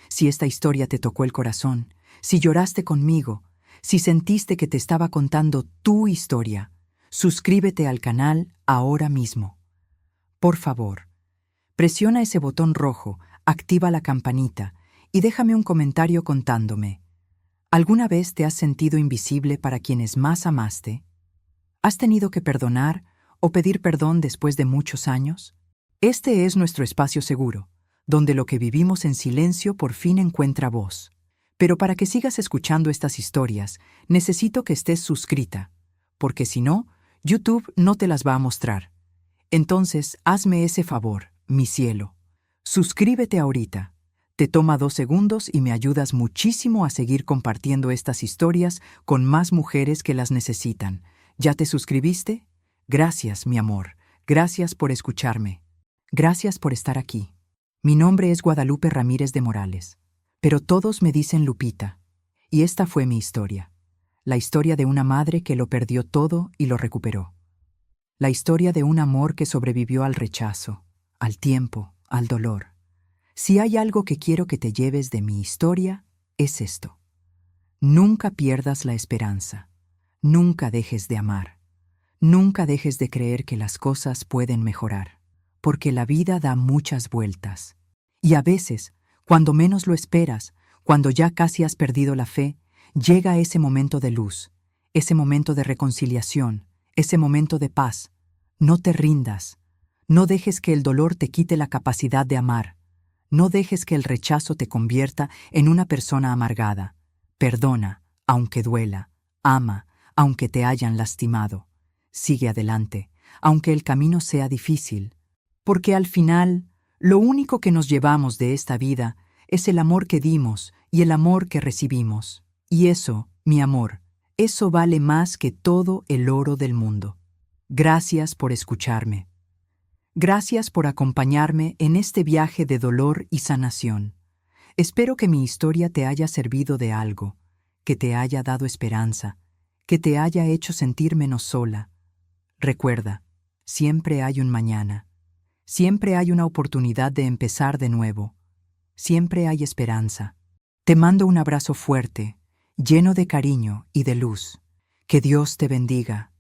Si esta historia te tocó el corazón, si lloraste conmigo, si sentiste que te estaba contando tu historia, suscríbete al canal ahora mismo. Por favor, presiona ese botón rojo, activa la campanita y déjame un comentario contándome. ¿Alguna vez te has sentido invisible para quienes más amaste? ¿Has tenido que perdonar o pedir perdón después de muchos años? Este es nuestro espacio seguro, donde lo que vivimos en silencio por fin encuentra voz. Pero para que sigas escuchando estas historias, necesito que estés suscrita, porque si no, YouTube no te las va a mostrar. Entonces, hazme ese favor, mi cielo. Suscríbete ahorita. Te toma 2 segundos y me ayudas muchísimo a seguir compartiendo estas historias con más mujeres que las necesitan. ¿Ya te suscribiste? Gracias, mi amor. Gracias por escucharme. Gracias por estar aquí. Mi nombre es Guadalupe Ramírez de Morales, pero todos me dicen Lupita. Y esta fue mi historia. La historia de una madre que lo perdió todo y lo recuperó. La historia de un amor que sobrevivió al rechazo, al tiempo, al dolor. Si hay algo que quiero que te lleves de mi historia, es esto. Nunca pierdas la esperanza. Nunca dejes de amar. Nunca dejes de creer que las cosas pueden mejorar, porque la vida da muchas vueltas. Y a veces, cuando menos lo esperas, cuando ya casi has perdido la fe, llega ese momento de luz, ese momento de reconciliación, ese momento de paz. No te rindas. No dejes que el dolor te quite la capacidad de amar. No dejes que el rechazo te convierta en una persona amargada. Perdona, aunque duela. Ama, aunque te hayan lastimado. Sigue adelante, aunque el camino sea difícil. Porque al final, lo único que nos llevamos de esta vida es el amor que dimos y el amor que recibimos. Y eso, mi amor, eso vale más que todo el oro del mundo. Gracias por escucharme. Gracias por acompañarme en este viaje de dolor y sanación. Espero que mi historia te haya servido de algo, que te haya dado esperanza, que te haya hecho sentir menos sola. Recuerda, siempre hay un mañana. Siempre hay una oportunidad de empezar de nuevo. Siempre hay esperanza. Te mando un abrazo fuerte, lleno de cariño y de luz. Que Dios te bendiga,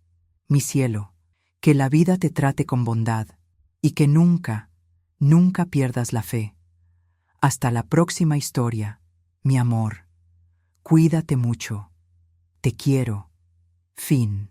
mi cielo, que la vida te trate con bondad y que nunca, nunca pierdas la fe. Hasta la próxima historia, mi amor. Cuídate mucho. Te quiero. Fin.